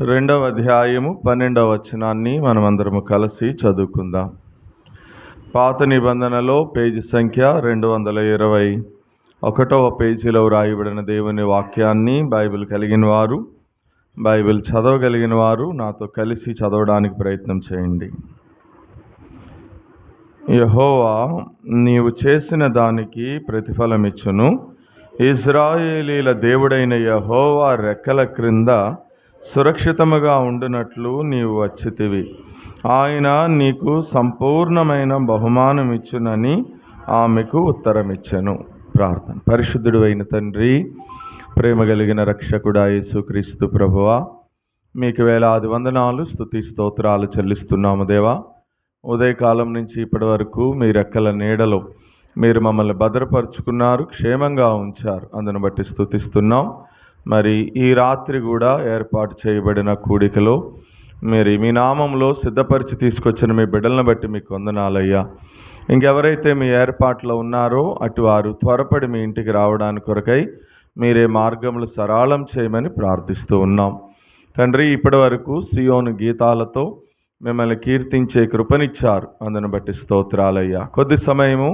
రెండవ అధ్యాయము 12వ వచనాన్ని మనమందరము కలిసి చదువుకుందాం. పాత నిబంధనలో పేజీ సంఖ్య 221వ పేజీలో వ్రాయబడిన దేవుని వాక్యాన్ని బైబిల్ కలిగిన వారు, బైబిల్ చదవగలిగిన వారు నాతో కలిసి చదవడానికి ప్రయత్నం చేయండి. యెహోవా నీవు చేసిన దానికి ప్రతిఫలమిచ్చును. ఇశ్రాయేలీల దేవుడైన యెహోవా రెక్కల క్రింద సురక్షితముగా ఉండునట్లు నీవు వచ్చితివి. ఆయన నీకు సంపూర్ణమైన బహుమానం ఇచ్చునని ఆమెకు ఉత్తరమిచ్చెను. ప్రార్థన. పరిశుద్ధుడు అయిన తండ్రి, ప్రేమ కలిగిన రక్షకుడా యేసుక్రీస్తు ప్రభువా, మీకు వేలాది వందనాలు, స్తుతి స్తోత్రాలు చెల్లిస్తున్నాము దేవా. ఉదయకాలం నుంచి ఇప్పటి వరకు మీ రెక్కల నీడలో మీరు మమ్మల్ని భద్రపరుచుకున్నారు, క్షేమంగా ఉంచారు. అందును బట్టి స్తుతిస్తున్నాం. మరి ఈ రాత్రి కూడా ఏర్పాటు చేయబడిన కూడికలో మీరు మీ నామంలో సిద్ధపరిచి తీసుకొచ్చిన మీ బిడ్డలను బట్టి మీకు వందనాలయ్యా. ఇంకెవరైతే మీ ఏర్పాట్లో ఉన్నారో అటు వారు త్వరపడి మీ ఇంటికి రావడానికి కొరకై మీరే మార్గములు సరళం చేయమని ప్రార్థిస్తూ ఉన్నాం. తండ్రి, ఇప్పటి వరకు సియోను గీతాలతో మిమ్మల్ని కీర్తించే కృపనిచ్చారు. అందును బట్టి స్తోత్రాలయ్యా. కొద్ది సమయము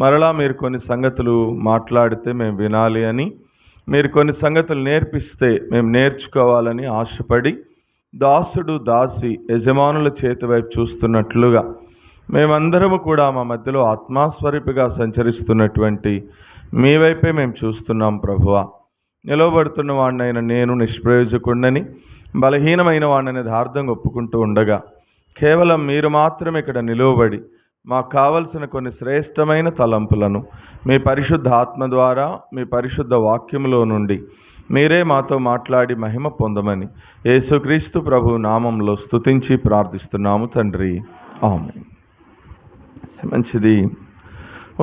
మరలా మీరు కొన్ని సంగతులు మాట్లాడితే మేము వినాలి అని, మీరు కొన్ని సంగతులు నేర్పిస్తే మేము నేర్చుకోవాలని ఆశపడి దాసుడు దాసి యజమానుల చేతి వైపు చూస్తున్నట్లుగా మేమందరము కూడా మా మధ్యలో ఆత్మాస్వరూపిగా సంచరిస్తున్నటువంటి మీ వైపే మేము చూస్తున్నాం ప్రభువా. నిలవబడుతున్న వాడినైనా నేను నిష్ప్రయోజకుడినని, బలహీనమైన వాడిని యథార్థంగా ఒప్పుకుంటూ ఉండగా కేవలం మీరు మాత్రమే ఇక్కడ నిలువబడి మాకు కావలసిన కొన్ని శ్రేష్టమైన తలంపులను మీ పరిశుద్ధ ఆత్మ ద్వారా, మీ పరిశుద్ధ వాక్యములో నుండి మీరే మాతో మాట్లాడి మహిమ పొందమని యేసుక్రీస్తు ప్రభు నామంలో స్తుతించి ప్రార్థిస్తున్నాము తండ్రి, ఆమేన్. మంచిది.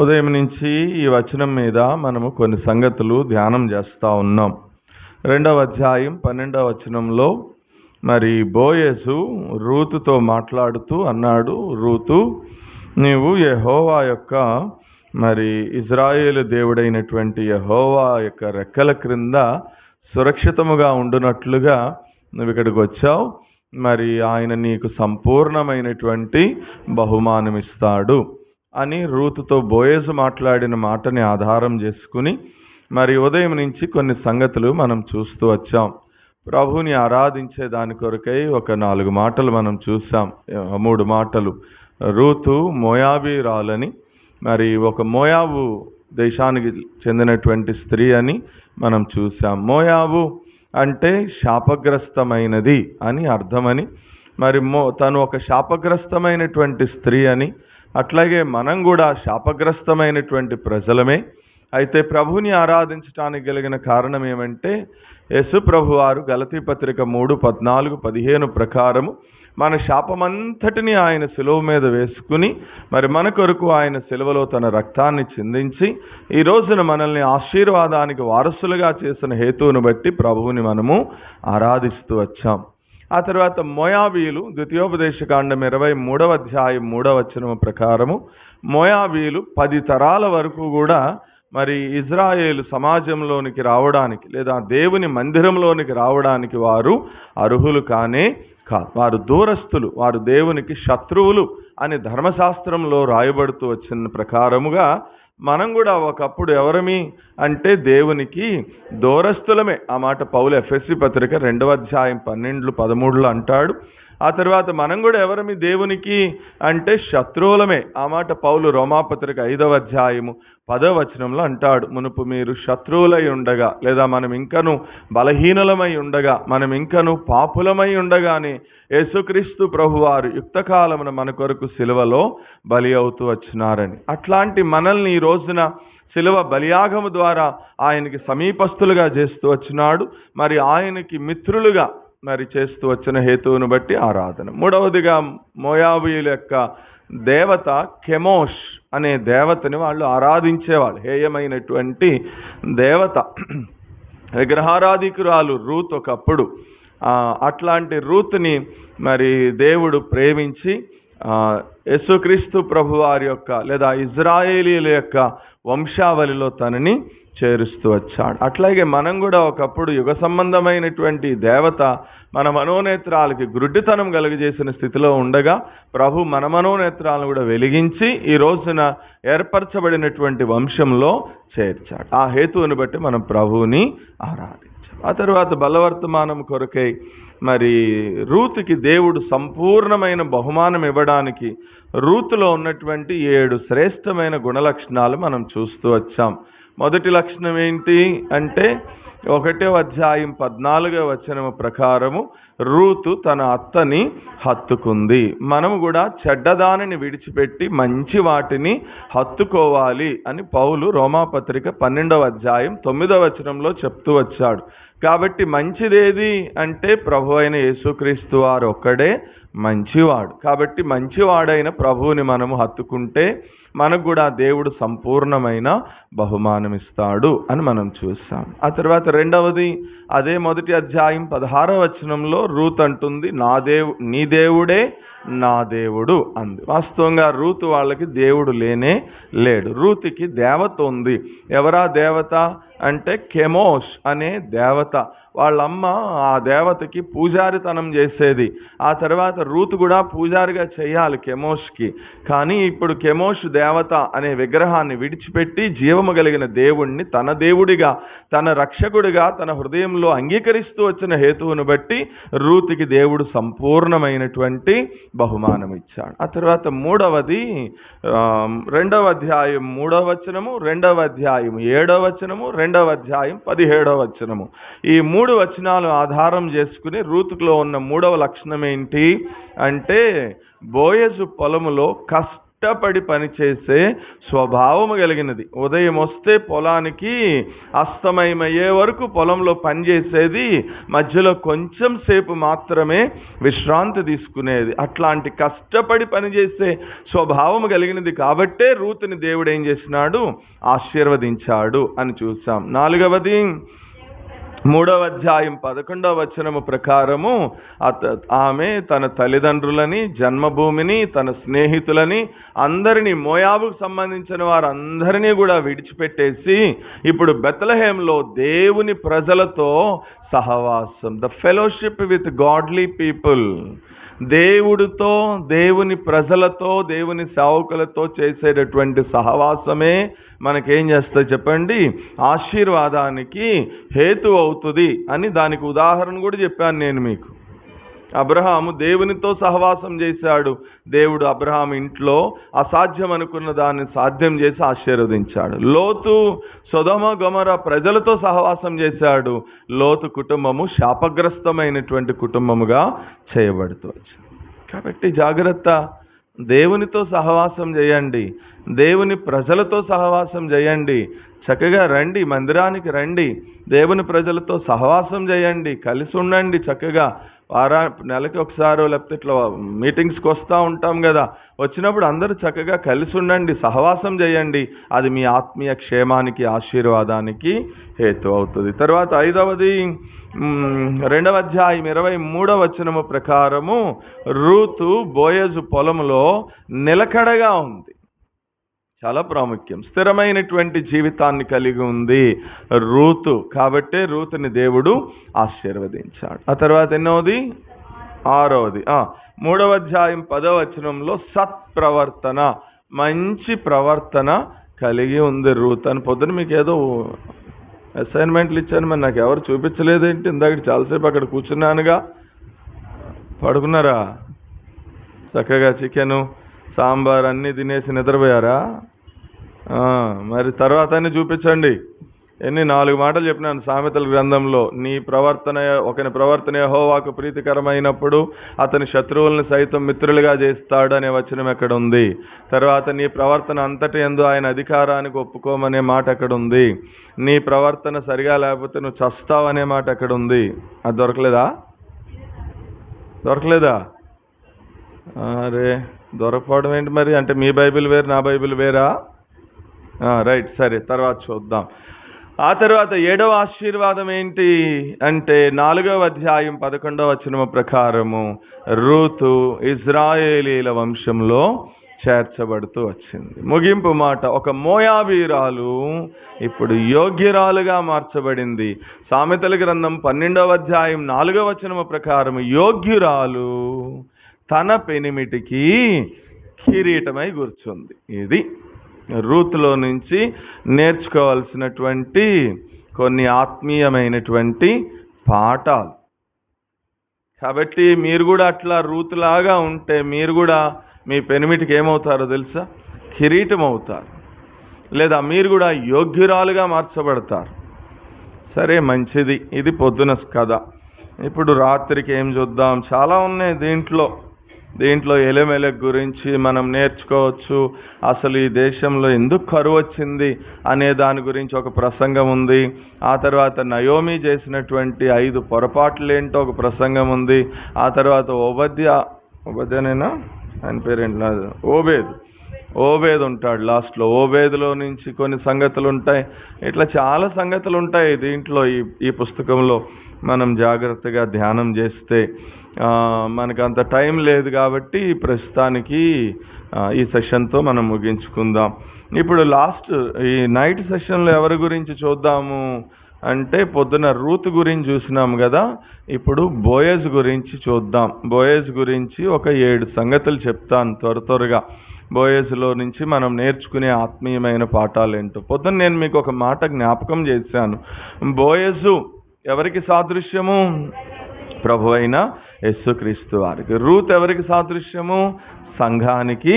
ఉదయం నుంచి ఈ వచనం మీద మనము కొన్ని సంగతులు ధ్యానం చేస్తూ ఉన్నాం. 2వ అధ్యాయం 12వ వచనంలో మరి బోయేసు రూతుతో మాట్లాడుతూ అన్నాడు, రూతు, నీవు యెహోవా యొక్క మరి ఇశ్రాయేలు దేవుడైనటువంటి యెహోవా యొక్క రెక్కల క్రింద సురక్షితముగా ఉండునట్లుగా నువ్వు ఇక్కడికి వచ్చావు. మరి ఆయన నీకు సంపూర్ణమైనటువంటి బహుమానం ఇస్తాడు అని రూతుతో బోయేసు మాట్లాడిన మాటని ఆధారం చేసుకుని మరి ఉదయం నుంచి కొన్ని సంగతులు మనం చూస్తూ వచ్చాం. ప్రభుని ఆరాధించే దాని కొరకై ఒక 4 మాటలు మనం చూసాం. 3 మాటలు. రూతు మోయాబీరాలని, మరి ఒక మోయాబు దేశానికి చెందినటువంటి స్త్రీ అని మనం చూసాం. మోయాబు అంటే శాపగ్రస్తమైనది అని అర్థమని, మరి తను ఒక శాపగ్రస్తమైనటువంటి స్త్రీ అని, అట్లాగే మనం కూడా శాపగ్రస్తమైనటువంటి ప్రజలమే. అయితే ప్రభుని ఆరాధించడానికి కలిగిన కారణం ఏమంటే యేసు ప్రభు వారు గలతీ పత్రిక 3:14-15 ప్రకారము మన శాపమంతటిని ఆయన శిలువ మీద వేసుకుని మరి మన కొరకు ఆయన శిలువలో తన రక్తాన్ని చిందించి ఈ రోజున మనల్ని ఆశీర్వాదానికి వారసులుగా చేసిన హేతువును బట్టి ప్రభువుని మనము ఆరాధిస్తూ వచ్చాం. ఆ తర్వాత మోయాబీయులు, ద్వితీయోపదేశకాండం 23వ అధ్యాయం 3వ వచనం ప్రకారము మోయాబీయులు 10 తరాల వరకు కూడా మరి ఇజ్రాయేలు సమాజంలోనికి రావడానికి లేదా దేవుని మందిరంలోనికి రావడానికి వారు అర్హులు కానే కాదు. వారు దూరస్తులు, వారు దేవునికి శత్రువులు అని ధర్మశాస్త్రంలో రాయబడుతూ వచ్చిన ప్రకారముగా మనం కూడా ఒకప్పుడు ఎవరమి అంటే దేవునికి దూరస్తులమే. ఆ మాట పౌలు ఎఫెసీ పత్రిక 2వ అధ్యాయం 12-13 అంటాడు. ఆ తర్వాత మనం కూడా ఎవరమి దేవునికి అంటే శత్రువులమే. ఆ మాట పౌలు రోమాపత్రిక 5వ అధ్యాయము 10వ వచనంలో అంటాడు, మునుపు మీరు శత్రువులై ఉండగా లేదా మనం ఇంకను బలహీనులమై ఉండగా, మనం ఇంకను పాపులమై ఉండగానే యేసుక్రీస్తు ప్రభువారు యుక్తకాలమున మన కొరకు సిలువలో బలి అవుతూ వచ్చినారని. అట్లాంటి మనల్ని ఈ రోజున శిలువ బలియాగము ద్వారా ఆయనకి సమీపస్తులుగా చేస్తూ వచ్చినాడు. మరి ఆయనకి మిత్రులుగా మరి చేస్తూ వచ్చిన హేతువును బట్టి ఆరాధన. 3వదిగా మోయాబీయుల యొక్క దేవత కెమోష్ అనే దేవతని వాళ్ళు ఆరాధించేవాళ్ళు. హేయమైనటువంటి దేవత, విగ్రహారాధికురాలు రూత్ ఒకప్పుడు. అట్లాంటి రూత్ని మరి దేవుడు ప్రేమించి యేసుక్రీస్తు ప్రభువారి యొక్క లేదా ఇజ్రాయేలీల యొక్క వంశావళిలో తనని చేరుస్తూ వచ్చాడు. అట్లాగే మనం కూడా ఒకప్పుడు యుగ సంబంధమైనటువంటి దేవత మన మనోనేత్రాలకి గుడ్డితనం కలుగజేసిన స్థితిలో ఉండగా ప్రభు మన మనోనేత్రాలను కూడా వెలిగించి ఈ రోజున ఏర్పరచబడినటువంటి వంశంలో చేర్చాడు. ఆ హేతువుని బట్టి మనం ప్రభువుని ఆరాధించాం. ఆ తర్వాత బలవర్తమానం కొరకై మరి రూతుకి దేవుడు సంపూర్ణమైన బహుమానం ఇవ్వడానికి రూతులో ఉన్నటువంటి 7 శ్రేష్టమైన గుణలక్షణాలు మనం చూస్తూ వచ్చాం. మొదటి లక్షణం ఏంటి అంటే 1వ అధ్యాయం 14వ వచనం ప్రకారము రూతు తన అత్తని హత్తుకుంది. మనము కూడా చెడ్డదానిని విడిచిపెట్టి మంచి వాటిని హత్తుకోవాలి అని పౌలు రోమాపత్రిక 12వ అధ్యాయం 9వ వచనంలో చెప్తూ వచ్చాడు. కాబట్టి మంచిదేది అంటే ప్రభు అయిన యేసుక్రీస్తు వారు ఒక్కడే మంచివాడు. కాబట్టి మంచివాడైన ప్రభువుని మనము హత్తుకుంటే మనకు కూడా దేవుడు సంపూర్ణమైన బహుమానం ఇస్తాడు అని మనం చూసాం. ఆ తర్వాత రెండవది అదే మొదటి అధ్యాయం 16వ వచనంలో రూత్ అంటుంది, నీ దేవుడే నా దేవుడు అంది. వాస్తవంగా రూతు వాళ్ళకి దేవుడు లేనే లేడు. రూతుకి దేవత ఉంది. ఎవరా దేవత అంటే కెమోష్ అనే దేవత. వాళ్ళమ్మ ఆ దేవతకి పూజారితనం చేసేది. ఆ తర్వాత రూతు కూడా పూజారిగా చేయాలి కెమోష్కి. కానీ ఇప్పుడు కెమోష్ దేవత అనే విగ్రహాన్ని విడిచిపెట్టి జీవము కలిగిన దేవుణ్ణి తన దేవుడిగా, తన రక్షకుడిగా తన హృదయంలో అంగీకరిస్తూ వచ్చిన హేతువును బట్టి రూతుకి దేవుడు సంపూర్ణమైనటువంటి బహుమానం ఇచ్చాడు. ఆ తర్వాత మూడవది 2వ అధ్యాయం 3వ వచనము, 2వ అధ్యాయం 7వ వచనము, 2వ అధ్యాయం 17వ వచనము. ఈ 3 వచనాలు ఆధారం చేసుకుని రూతులో ఉన్న 3వ లక్షణం ఏంటి అంటే బోయజు పొలములో కష్టపడి పనిచేసే స్వభావము కలిగినది. ఉదయం వస్తే పొలానికి అస్తమయమయ్యే వరకు పొలంలో పనిచేసేది, మధ్యలో కొంచెం సేపు మాత్రమే విశ్రాంతి తీసుకునేది. అట్లాంటి కష్టపడి పనిచేసే స్వభావము కలిగినది కాబట్టే రూతుని దేవుడు ఏం చేసినాడు, ఆశీర్వదించాడు అని చూసాం. 4వది 3వ అధ్యాయం 11వ వచనము ప్రకారము ఆమె తన తల్లిదండ్రులని, జన్మభూమిని, తన స్నేహితులని అందరినీ, మోయాబుకు సంబంధించిన వారందరినీ కూడా విడిచిపెట్టేసి ఇప్పుడు బెత్లెహేంలో దేవుని ప్రజలతో సహవాసం, the fellowship with godly people, దేవుడితో, దేవుని ప్రజలతో, దేవుని సేవకులతో చేసేటటువంటి సహవాసమే మనకేం చేస్తుంది చెప్పండి, ఆశీర్వాదానికి హేతు అవుతుంది అని దానికి ఉదాహరణ కూడా చెప్పాను నేను మీకు. అబ్రహాము దేవునితో సహవాసం చేశాడు. దేవుడు అబ్రహాము ఇంట్లో అసాధ్యం అనుకున్న దాన్ని సాధ్యం చేసి ఆశీర్వదించాడు. లోతు సొదొమ గొమొర ప్రజలతో సహవాసం చేశాడు. లోతు కుటుంబము శాపగ్రస్తమైనటువంటి కుటుంబముగా చేయబడుతూ వచ్చింది. కాబట్టి జాగ్రత్త, దేవునితో సహవాసం చేయండి, దేవుని ప్రజలతో సహవాసం చేయండి. చక్కగా రండి, మందిరానికి రండి, దేవుని ప్రజలతో సహవాసం చేయండి, కలిసి ఉండండి. చక్కగా నెలకి ఒకసారో లేకపోతే ఇట్లా మీటింగ్స్కి వస్తూ ఉంటాం కదా, వచ్చినప్పుడు అందరూ చక్కగా కలిసి ఉండండి, సహవాసం చేయండి. అది మీ ఆత్మీయ క్షేమానికి, ఆశీర్వాదానికి హేతు అవుతుంది. తర్వాత 5వది 2వ అధ్యాయం 23వ వచనము ప్రకారము రూతు బోయజు పొలంలో నిలకడగా ఉంది. చాలా ప్రాముఖ్యం. స్థిరమైనటువంటి జీవితాన్ని కలిగి ఉంది రూతు. కాబట్టే రూతుని దేవుడు ఆశీర్వదించాడు. ఆ తర్వాత ఎన్నోది 6వది 3వ అధ్యాయం 10వ వచనంలో సత్ప్రవర్తన, మంచి ప్రవర్తన కలిగి ఉంది రూతు అని. పొద్దున మీకు ఏదో అసైన్మెంట్లు ఇచ్చాను, మరి నాకు ఎవరు చూపించలేదేంటి? ఇందాక చాలాసేపు అక్కడ కూర్చున్నానుగా. పడుకున్నారా? చక్కగా చికెను, సాంబార్ అన్నీ తినేసి నిద్రపోయారా? మరి తర్వాత అన్నీ చూపించండి. 4 మాటలు చెప్పినాను సామెతల గ్రంథంలో. ఒకని ప్రవర్తన యెహోవాకు ప్రీతికరమైనప్పుడు అతని శత్రువులను సైతం మిత్రులుగా చేస్తాడు అనే వచనం ఎక్కడ ఉంది? తర్వాత నీ ప్రవర్తన అంతటి యందు ఆయన అధికారానికి ఒప్పుకోమనే మాట ఎక్కడ ఉంది? నీ ప్రవర్తన సరిగా లేకపోతే నువ్వు చస్తావు అనే మాట ఎక్కడ ఉంది? అది దొరకలేదా? అరే, దొరకపోవడం ఏంటి మరి? అంటే మీ బైబిల్ వేరు, నా బైబిల్ వేరా? రైట్, సరే, తర్వాత చూద్దాం. ఆ తర్వాత 7వ ఆశీర్వాదం ఏంటి అంటే 4వ అధ్యాయం 11వ వచనము ప్రకారము రూతు ఇజ్రాయేలీల వంశంలో చేర్చబడుతూ వచ్చింది. ముగింపు మాట, ఒక మోయాబీరాలు ఇప్పుడు యోగ్యురాలుగా మార్చబడింది. సామెతల గ్రంథం 12వ అధ్యాయం 4వ వచనము ప్రకారం యోగ్యురాలు తన పెనిమిటికి కిరీటమై కూర్చుంది. ఇది రూతులో నుంచి నేర్చుకోవాల్సినటువంటి కొన్ని ఆత్మీయమైనటువంటి పాఠాలు. కాబట్టి మీరు కూడా అట్లా రూతులాగా ఉంటే మీరు కూడా మీ పెనిమిటికి ఏమవుతారో తెలుసా? కిరీటం అవుతారు, లేదా మీరు కూడా యోగ్యురాలుగా మార్చబడతారు. సరే, మంచిది. ఇది పొద్దున కథ. ఇప్పుడు రాత్రికి ఏం చూద్దాం? చాలా ఉన్నాయి దీంట్లో ఎలెమెలెక్ గురించి మనం నేర్చుకోవచ్చు. అసలు ఈ దేశంలో ఎందుకు కరువు వచ్చింది అనే దాని గురించి ఒక ప్రసంగం ఉంది. ఆ తర్వాత నయోమి చేసినటువంటి 5 పొరపాట్లేంటో ఒక ప్రసంగం ఉంది. ఆ తర్వాత ఓబద్యనేనా ఆయన పేరేంటి, ఓబేద్ ఉంటాడు లాస్ట్లో. ఓబేదులో నుంచి కొన్ని సంగతులు ఉంటాయి. ఇట్లా చాలా సంగతులు ఉంటాయి దీంట్లో. ఈ పుస్తకంలో మనం జాగ్రత్తగా ధ్యానం చేస్తే, మనకు అంత టైం లేదు కాబట్టి ప్రస్తుతానికి ఈ సెషన్తో మనం ముగించుకుందాం. ఇప్పుడు ఈ నైట్ సెషన్లో ఎవరి గురించి చూద్దాము అంటే, పొద్దున రూత్ గురించి చూసినాం కదా, ఇప్పుడు బోయజ్ గురించి చూద్దాం. బోయజ్ గురించి ఒక 7 సంగతులు చెప్తాను త్వరగా. బోయజ్లో నుంచి మనం నేర్చుకునే ఆత్మీయమైన పాఠాలు ఏంటో. పొద్దున్న నేను మీకు ఒక మాట జ్ఞాపకం చేశాను. బోయజు ఎవరికి సాదృశ్యము? ప్రభు అయిన యేసుక్రీస్తు వారికి. రూత్ ఎవరికి సాదృశ్యము? సంఘానికి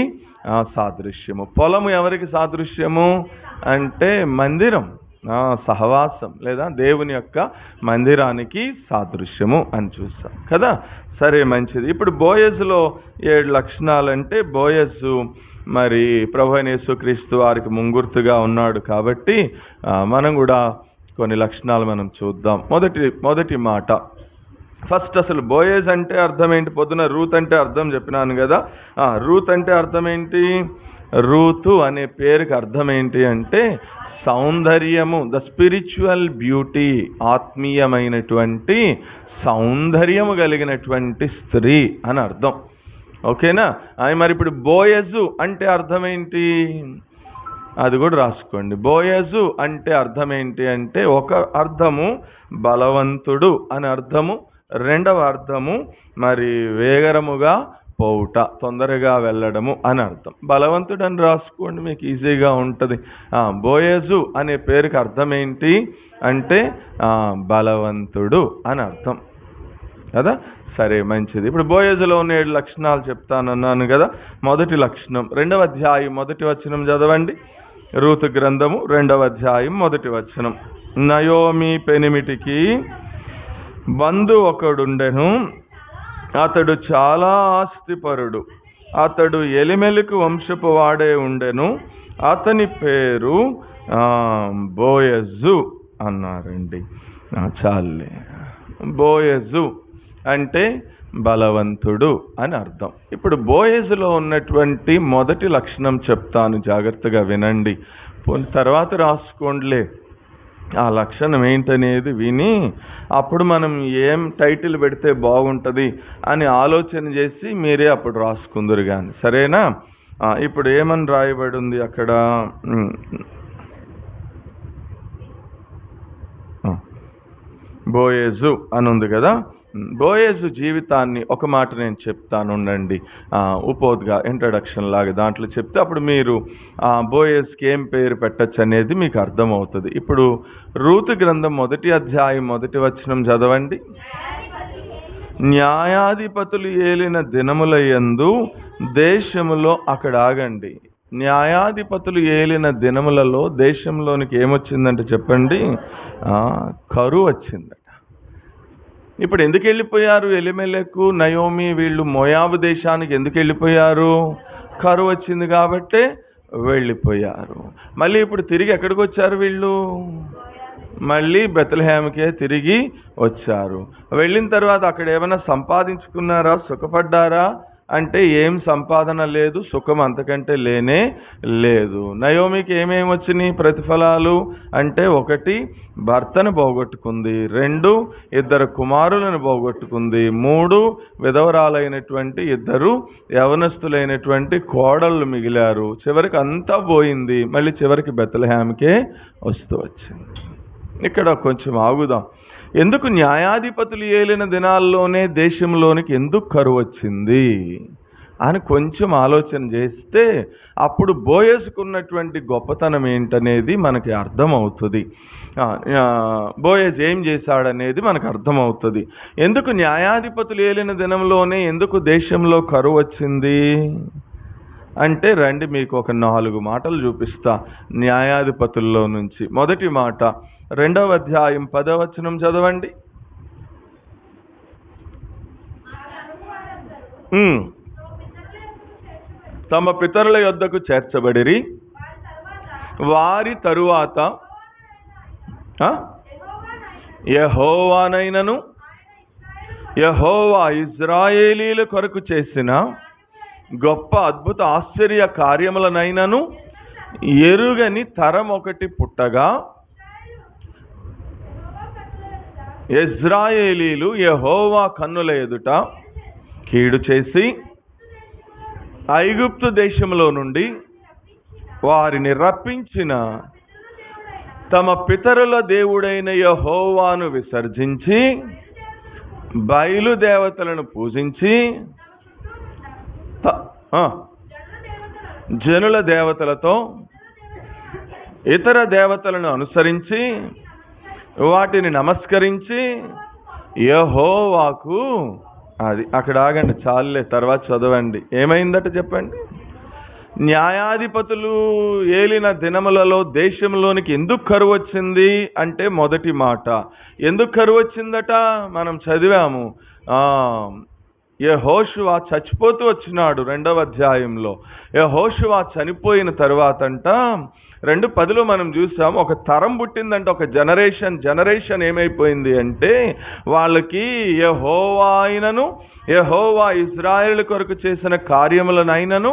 సాదృశ్యము. పొలము ఎవరికి సాదృశ్యము అంటే మందిరం, సహవాసం, లేదా దేవుని యొక్క మందిరానికి సాదృశ్యము అని చూస్తాం కదా. సరే, మంచిది. ఇప్పుడు బోయజులో 7 లక్షణాలంటే, బోయజు మరి ప్రభు అయిన యేసుక్రీస్తు వారికి ముంగుర్తుగా ఉన్నాడు కాబట్టి మనం కూడా కొన్ని లక్షణాలు మనం చూద్దాం. మొదటి మాట, ఫస్ట్ అసలు బోయజ్ అంటే అర్థం ఏంటి? పొద్దున రూత్ అంటే అర్థం చెప్పినాను కదా. రూత్ అంటే అర్థం ఏంటి? రూతు అనే పేరుకి అర్థం ఏంటి అంటే సౌందర్యము, ద స్పిరిచువల్ బ్యూటీ, ఆత్మీయమైనటువంటి సౌందర్యము కలిగినటువంటి స్త్రీ అని అర్థం. ఓకేనా? మరి ఇప్పుడు బోయజు అంటే అర్థం ఏంటి? అది కూడా రాసుకోండి. బోయజు అంటే అర్థం ఏంటి అంటే, ఒక అర్థము బలవంతుడు అని అర్థము, రెండవ అర్థము మరి వేగరముగా పోవుట, తొందరగా వెళ్ళడము అని అర్థం. బలవంతుడు అని రాసుకోండి, మీకు ఈజీగా ఉంటుంది. బోయజు అనే పేరుకి అర్థం ఏంటి అంటే బలవంతుడు అని అర్థం కదా. సరే, మంచిది. ఇప్పుడు బోయజులో ఉన్న 7 లక్షణాలు చెప్తానన్నాను కదా. మొదటి లక్షణం 2వ అధ్యాయం 1వ వచనం చదవండి. రూతు గ్రంథము 2వ అధ్యాయం 1వ వచనం. నయోమి పెనిమిటికి బంధు ఒకడుండెను, అతడు చాలా ఆస్తిపరుడు, అతడు ఎలిమెలకు వంశపు వాడే ఉండెను, అతని పేరు బోయజు అన్నారండి. చాలే. బోయజు అంటే బలవంతుడు అని అర్థం. ఇప్పుడు బోయజులో ఉన్నటువంటి మొదటి లక్షణం చెప్తాను, జాగ్రత్తగా వినండి. తర్వాత రాసుకోండిలే ఆ లక్షణం ఏంటనేది విని అప్పుడు మనం ఏం టైటిల్ పెడితే బాగుంటుంది అని ఆలోచన చేసి మీరే అప్పుడు రాసుకుందరు కానీ, సరేనా? ఇప్పుడు ఏమని రాయబడి ఉంది అక్కడ? బోయజు అని ఉంది కదా. బోయజు జీవితాన్ని ఒక మాట నేను చెప్తాను, ఉండండి. ఉపోద్గా ఇంట్రడక్షన్ లాగా దాంట్లో చెప్తే అప్పుడు మీరు బోయజ్కి ఏం పేరు పెట్టచ్చు అనేది మీకు అర్థమవుతుంది. ఇప్పుడు రూతు గ్రంథం 1వ అధ్యాయం 1వ వచనం చదవండి. న్యాయాధిపతులు ఏలిన దినముల యందు దేశములో, అక్కడ ఆగండి. న్యాయాధిపతులు ఏలిన దినములలో దేశంలోనికి ఏమొచ్చిందంటే చెప్పండి, కరువు వచ్చిందట. ఇప్పుడు ఎందుకు వెళ్ళిపోయారు ఎలిమెలెకు, నయోమి వీళ్ళు మోయాబు దేశానికి ఎందుకు వెళ్ళిపోయారు? కరువు వచ్చింది కాబట్టే వెళ్ళిపోయారు. మళ్ళీ ఇప్పుడు తిరిగి ఎక్కడికి వచ్చారు వీళ్ళు? మళ్ళీ బెత్లెహేముకే తిరిగి వచ్చారు. వెళ్ళిన తర్వాత అక్కడ ఏమైనా సంపాదించుకున్నారా? సుఖపడ్డారా? అంటే ఏం సంపాదన లేదు, సుఖం అంతకంటే లేనే లేదు. నయోమికి ఏమేమి వచ్చినాయి ప్రతిఫలాలు అంటే, 1 భర్తను పోగొట్టుకుంది, 2 2 కుమారులను పోగొట్టుకుంది, 3 విధవరాలైనటువంటి 2 యవనస్తులైనటువంటి కోడళ్ళు మిగిలారు. చివరికి అంతా పోయింది, మళ్ళీ చివరికి బెత్లెహేముకే వస్తూ వచ్చింది. ఇక్కడ కొంచెం ఆగుదాం. ఎందుకు న్యాయాధిపతులు ఏలిన దినాల్లోనే దేశంలోనికి ఎందుకు కరువు వచ్చింది అని కొంచెం ఆలోచన చేస్తే అప్పుడు బోయజుకున్నటువంటి గొప్పతనం ఏంటనేది మనకి అర్థమవుతుంది. బోయజ్ ఏం చేశాడనేది మనకు అర్థమవుతుంది. ఎందుకు న్యాయాధిపతులు ఏలిన దినంలోనే ఎందుకు దేశంలో కరువు వచ్చింది అంటే, రండి మీకు ఒక 4 మాటలు చూపిస్తా న్యాయాధిపతుల్లో నుంచి. మొదటి మాట 2వ అధ్యాయం 10వ వచనం చదవండి. తమ పితరుల యొద్దకు చేర్చబడిరి, వారి తరువాత యెహోవానైనను యెహోవా ఇశ్రాయేలీల కొరకు చేసిన గొప్ప అద్భుత ఆశ్చర్య కార్యములనైనను ఎరుగని తరం ఒకటి పుట్టగా, ఇశ్రాయేలీలు యెహోవా కన్నుల ఎదుట కీడు చేసి ఐగుప్తు దేశంలో నుండి వారిని రప్పించిన తమ పితరుల దేవుడైన యెహోవాను విసర్జించి బయలుదేవతలను పూజించి జనుల దేవతలతో ఇతర దేవతలను అనుసరించి వాటిని నమస్కరించి యెహోవాకు, అది అక్కడ ఆగండి, చాలులే, తర్వాత చదవండి. ఏమైందట చెప్పండి. న్యాయాధిపతులు ఏలిన దినములలో దేశంలోనికి ఎందుకు కరువు వచ్చింది అంటే, మొదటి మాట ఎందుకు కరువు వచ్చిందట మనం చదివాము. యెహోషువ చచ్చిపోతూ వచ్చినాడు 2వ అధ్యాయంలో. యెహోషువ చనిపోయిన తర్వాతంట 2:10 మనం చూసాం, ఒక తరం పుట్టిందంటే, ఒక జనరేషన్ ఏమైపోయింది అంటే, వాళ్ళకి యెహోవా ఇశ్రాయేలు కొరకు చేసిన కార్యములనైనను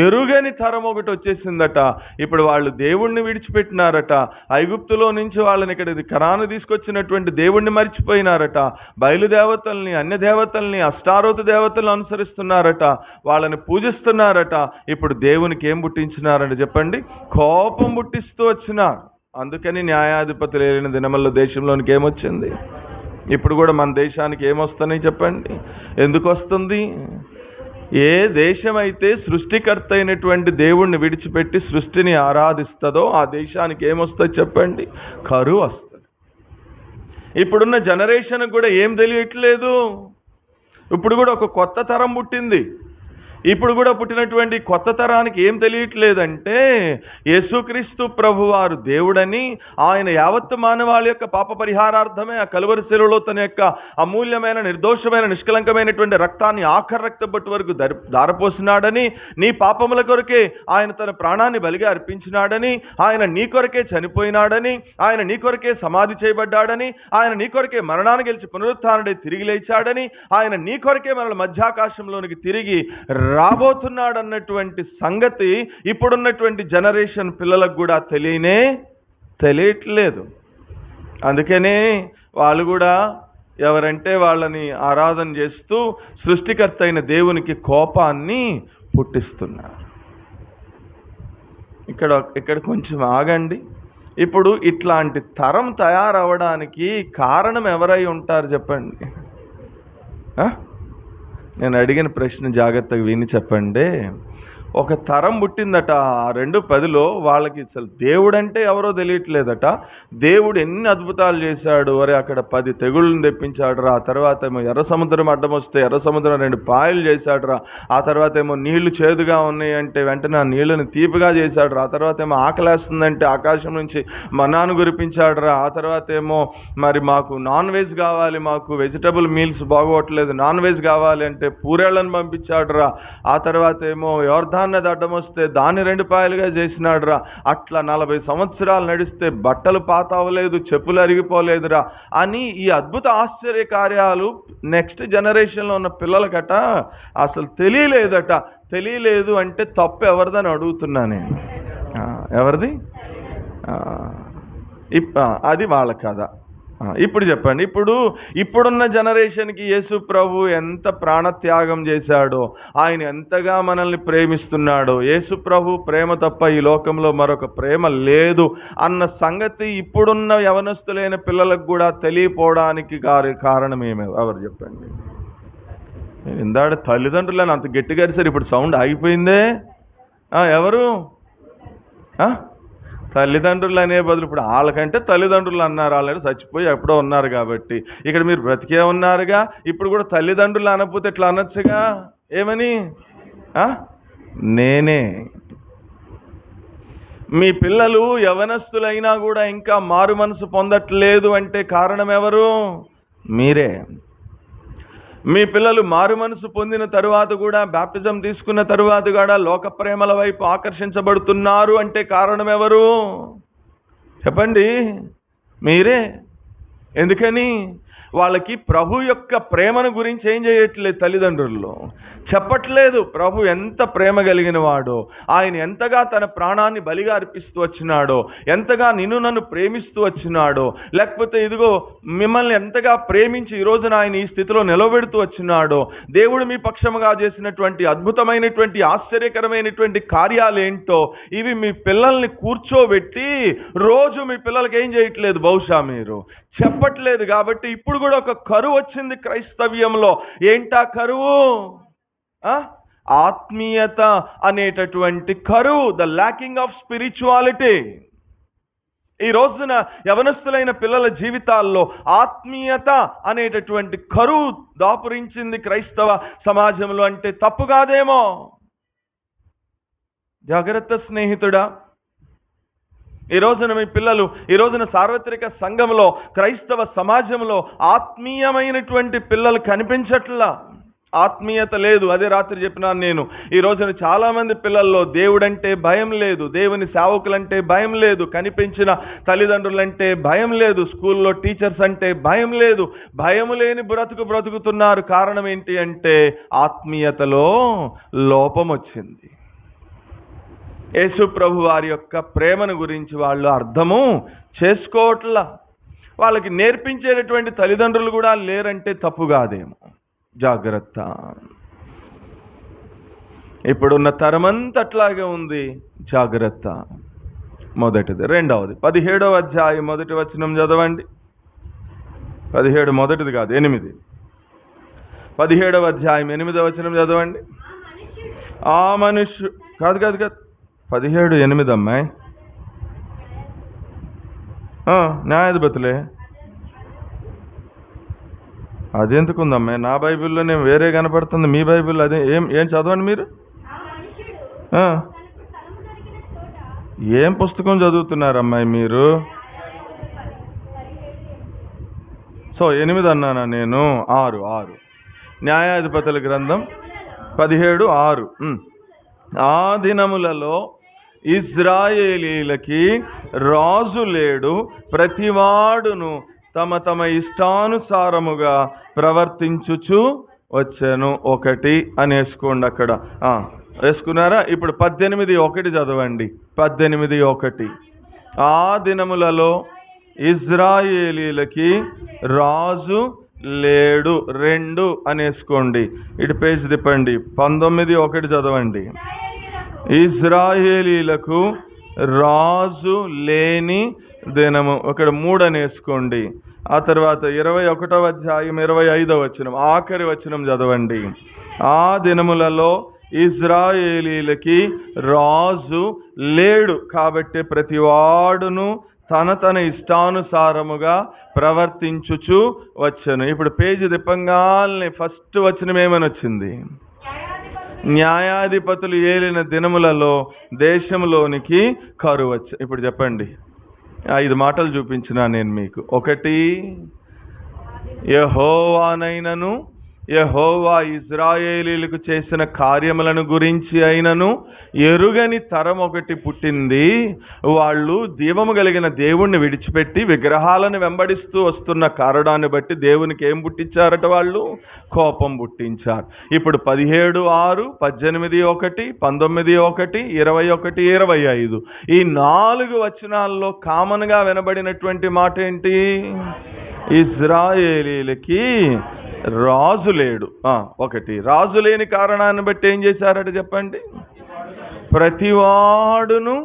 ఎరుగని తరం ఒకటి వచ్చేసిందట. ఇప్పుడు వాళ్ళు దేవుణ్ణి విడిచిపెట్టినారట. ఐగుప్తులో నుంచి వాళ్ళని ఇక్కడ కనాను తీసుకొచ్చినటువంటి దేవుణ్ణి మర్చిపోయినారట. బయలుదేవతల్ని, అన్య దేవతల్ని, అష్టారోతు దేవతలను అనుసరిస్తున్నారట, వాళ్ళని పూజిస్తున్నారట. ఇప్పుడు దేవునికి ఏం పుట్టించినారని చెప్పండి, కోపం పుట్టిస్తూ వచ్చినారు. అందుకని న్యాయాధిపతులు ఏలిన దినముల్లో దేశంలోనికి ఏమొచ్చింది. ఇప్పుడు కూడా మన దేశానికి ఏమొస్తున్నాయి చెప్పండి, ఎందుకు వస్తుంది? ఏ దేశమైతే సృష్టికర్త అయినటువంటి దేవుణ్ణి విడిచిపెట్టి సృష్టిని ఆరాధిస్తుందో ఆ దేశానికి ఏమొస్తుంది చెప్పండి, కరువు వస్తుంది. ఇప్పుడున్న జనరేషన్ కూడా ఏం తెలియట్లేదు. ఇప్పుడు కూడా ఒక కొత్త తరం పుట్టింది. ఇప్పుడు కూడా పుట్టినటువంటి కొత్త తరానికి ఏం తెలియట్లేదంటే, యేసుక్రీస్తు ప్రభువారు దేవుడని, ఆయన యావత్తు మానవాళి యొక్క పాప పరిహారార్థమే ఆ కలువరి శిలువలో తన యొక్క అమూల్యమైన, నిర్దోషమైన, నిష్కలంకమైనటువంటి రక్తాన్ని ఆఖరి రక్తబొట్టు వరకు దారపోసినాడని, నీ పాపముల కొరకే ఆయన తన ప్రాణాన్ని బలిగా అర్పించినాడని, ఆయన నీ కొరకే చనిపోయినాడని, ఆయన నీ కొరకే సమాధి చేయబడ్డాడని, ఆయన నీ కొరకే మరణాన్ని గెలిచి పునరుత్థానుడై తిరిగి లేచాడని, ఆయన నీ కొరకే మనల్ని మధ్యాకాశంలోనికి తిరిగి రాబోతున్నాడన్నటువంటి సంగతి ఇప్పుడున్నటువంటి జనరేషన్ పిల్లలకు కూడా తెలియట్లేదు. అందుకనే వాళ్ళు కూడా ఎవరంటే వాళ్ళని ఆరాధన చేస్తూ సృష్టికర్త అయిన దేవునికి కోపాన్ని పుట్టిస్తున్నారు. ఇక్కడ కొంచెం ఆగండి. ఇప్పుడు ఇట్లాంటి తరం తయారవడానికి కారణం ఎవరై ఉంటారు చెప్పండి. నేను అడిగిన ప్రశ్న జాగ్రత్తగా విని చెప్పండి. ఒక తరం పుట్టిందట 2:10 వాళ్ళకి అసలు దేవుడు అంటే ఎవరో తెలియట్లేదట. దేవుడు ఎన్ని అద్భుతాలు చేశాడు, అరే అక్కడ 10 తెగుళ్ళని తెప్పించాడు రా, ఆ తర్వాత ఏమో ఎర్ర సముద్రం అడ్డం వస్తే ఎర్ర సముద్రం 2 పాయలు చేశాడు రా, ఆ తర్వాత ఏమో నీళ్లు చేదుగా ఉన్నాయంటే వెంటనే ఆ నీళ్ళని తీపిగా చేశాడు రా, ఆ తర్వాత ఏమో ఆకలేస్తుందంటే ఆకాశం నుంచి మన్నాను కురిపించాడు రా, ఆ తర్వాత ఏమో మరి మాకు నాన్ వెజ్ కావాలి, మాకు వెజిటబుల్ మీల్స్ బాగోట్లేదు, నాన్ వెజ్ కావాలి అంటే పూరేళ్ళని పంపించాడు రా, ఆ తర్వాత ఏమో యోర్దాను మహానది అడ్డం వస్తే దాన్ని 2 పాయలుగా చేసినాడురా. అట్లా 40 సంవత్సరాలు నడిస్తే బట్టలు పాత అవ్వలేదు, చెప్పులు అరిగిపోలేదురా అని ఈ అద్భుత ఆశ్చర్య కార్యాలు నెక్స్ట్ జనరేషన్లో ఉన్న పిల్లలకట అసలు తెలియలేదట. తెలియలేదు అంటే తప్పు ఎవరిదని అడుగుతున్నా నేను. ఎవరిది? అది వాళ్ళ కథ. ఇప్పుడు చెప్పండి, ఇప్పుడున్న జనరేషన్కి యేసు ప్రభు ఎంత ప్రాణత్యాగం చేశాడో, ఆయన ఎంతగా మనల్ని ప్రేమిస్తున్నాడో, యేసు ప్రభు ప్రేమ తప్ప ఈ లోకంలో మరొక ప్రేమ లేదు అన్న సంగతి ఇప్పుడున్న యవనస్తులైన పిల్లలకు కూడా తెలియపోవడానికి కారణం ఎవరు చెప్పండి? ఇందాడ తల్లిదండ్రులని అంత గట్టిగా అరిచారు, ఇప్పుడు సౌండ్ ఆగిపోయిందే. ఎవరు? తల్లిదండ్రులు అనే బదులు ఇప్పుడు వాళ్ళకంటే తల్లిదండ్రులు అన్నారు. ఆల్రెడీ చచ్చిపోయి ఎప్పుడో ఉన్నారు కాబట్టి. ఇక్కడ మీరు బ్రతికే ఉన్నారుగా, ఇప్పుడు కూడా తల్లిదండ్రులు అనకపోతే ఇట్లా అనొచ్చుగా. ఏమని? నేనే. మీ పిల్లలు యవనస్తులైనా కూడా ఇంకా మారు మనసు పొందట్లేదు అంటే కారణం ఎవరు? మీరే. మీ పిల్లలు మారు మనసు పొందిన తరువాత కూడా, బాప్టిజం తీసుకున్న తరువాత కూడా లోక ప్రేమల వైపు ఆకర్షించబడుతున్నారు అంటే కారణం ఎవరు? చెప్పండి. మీరే. ఎందుకని? వాళ్ళకి ప్రభు యొక్క ప్రేమను గురించి ఏం చేయట్లేదు తల్లిదండ్రుల్లో, చెప్పట్లేదు. ప్రభు ఎంత ప్రేమ కలిగిన వాడో, ఆయన ఎంతగా తన ప్రాణాన్ని బలిగా అర్పిస్తూ వచ్చినాడో, ఎంతగా నన్ను ప్రేమిస్తూ వచ్చినాడో, లేకపోతే ఇదిగో మిమ్మల్ని ఎంతగా ప్రేమించి ఈరోజున ఆయన ఈ స్థితిలో నిలబెడుతూ వచ్చినాడో, దేవుడు మీ పక్షముగా చేసినటువంటి అద్భుతమైనటువంటి ఆశ్చర్యకరమైనటువంటి కార్యాలేంటో ఇవి మీ పిల్లల్ని కూర్చోబెట్టి రోజు మీ పిల్లలకి ఏం చేయట్లేదు, బహుశా మీరు చెప్పట్లేదు. కాబట్టి ఇప్పుడు కూడా ఒక కరువు వచ్చింది క్రైస్తవ్యంలో. ఏంటా కరువు? ఆత్మీయత అనేటటువంటి కరువు, ద ల్యాకింగ్ ఆఫ్ స్పిరిచువాలిటీ. ఈ రోజున యవనస్తులైన పిల్లల జీవితాల్లో ఆత్మీయత అనేటటువంటి కరువు దాపురించింది క్రైస్తవ సమాజంలో. అంటే తప్పు కాదేమో. జాగ్రత్త స్నేహితుడా. ఈ రోజున మీ పిల్లలు, ఈ రోజున సార్వత్రిక సంఘంలో, క్రైస్తవ సమాజంలో ఆత్మీయమైనటువంటి పిల్లలు కనిపించట్లా. ఆత్మీయత లేదు. అదే రాత్రి చెప్పినాను నేను. ఈ రోజున చాలామంది పిల్లల్లో దేవుడంటే భయం లేదు, దేవుని సేవకులంటే భయం లేదు, కనిపించిన తల్లిదండ్రులంటే భయం లేదు, స్కూల్లో టీచర్స్ అంటే భయం లేదు. భయం లేని బ్రతుకుతున్నారు. కారణం ఏంటి అంటే ఆత్మీయతలో లోపం వచ్చింది. యేసు ప్రభు వారి యొక్క ప్రేమను గురించి వాళ్ళు అర్థము చేసుకోవట్లా. వాళ్ళకి నేర్పించేటటువంటి తల్లిదండ్రులు కూడా లేరంటే తప్పు కాదేమో. జాగ్రత్త. ఇప్పుడున్న తరమంతా అట్లాగే ఉంది. జాగ్రత్త. మొదటిది. రెండవది 17వ అధ్యాయం 1వ వచనం చదవండి. 17 మొదటిది కాదు, 8. 17వ అధ్యాయం 8వ వచనం చదవండి. ఆ మనుష్యుడు కాదు 17:8 అమ్మాయి. న్యాయాధిపతులే. అదెందుకు ఉందమ్మాయి? నా బైబిల్లోనే వేరే కనపడుతుంది, మీ బైబిల్లో అదే. ఏం చదవండి మీరు. ఏం పుస్తకం చదువుతున్నారమ్మాయి మీరు? సో 8 అన్నానా నేను? 6 న్యాయాధిపతుల గ్రంథం 17:6. ఆ దినములలో ఇశ్రాయేలీలకి రాజు లేడు, ప్రతివాడును తమ తమ ఇష్టానుసారముగా ప్రవర్తించుచు వచ్చాను. 1 అని వేసుకోండి అక్కడ. వేసుకున్నారా? ఇప్పుడు 18:1 చదవండి. 18:1. ఆ దినములలో ఇశ్రాయేలీలకి రాజు లేడు. 2 అని వేసుకోండి. ఇటు పేజ్ తిప్పండి. 19:1 చదవండి. ఇశ్రాయేలీలకు రాజు లేని దినము. ఇక్కడ 3 అని వేసుకోండి. ఆ తర్వాత 21వ అధ్యాయం 25వ వచనం, ఆఖరి వచనం చదవండి. ఆ దినములలో ఇశ్రాయేలీలకి రాజు లేడు, కాబట్టి ప్రతివాడును తన ఇష్టానుసారముగా ప్రవర్తించుచు వచ్చాను. ఇప్పుడు పేజీ తిప్పంగాల్ని ఫస్ట్ వచనం ఏమని వచ్చింది? న్యాయాధిపతులు ఏలిన దినములలో దేశంలోనికి కరువు వచ్చి. ఇప్పుడు చెప్పండి. 5 మాటలు చూపించిన నేను మీకు. 1, యెహోవానైనను యెహోవా ఇశ్రాయేలీయులకు చేసిన కార్యములను గురించి అయినను ఎరుగని తరం ఒకటి పుట్టింది. వాళ్ళు దీవము కలిగిన దేవుణ్ణి విడిచిపెట్టి విగ్రహాలను వెంబడిస్తూ వస్తున్న కారణాన్ని బట్టి దేవునికి ఏం పుట్టించారట? వాళ్ళు కోపం పుట్టించారు. ఇప్పుడు 17:6, 18:1, 19:1, 21, 25 ఈ 4 వచనాల్లో కామన్గా వినబడినటువంటి మాట ఏంటి? ఇశ్రాయేలీయులకి రాజు లేడు. ఒకటి, రాజు లేని కారణాన్ని బట్టి ఏం చేశారట చెప్పండి? ప్రతివాడును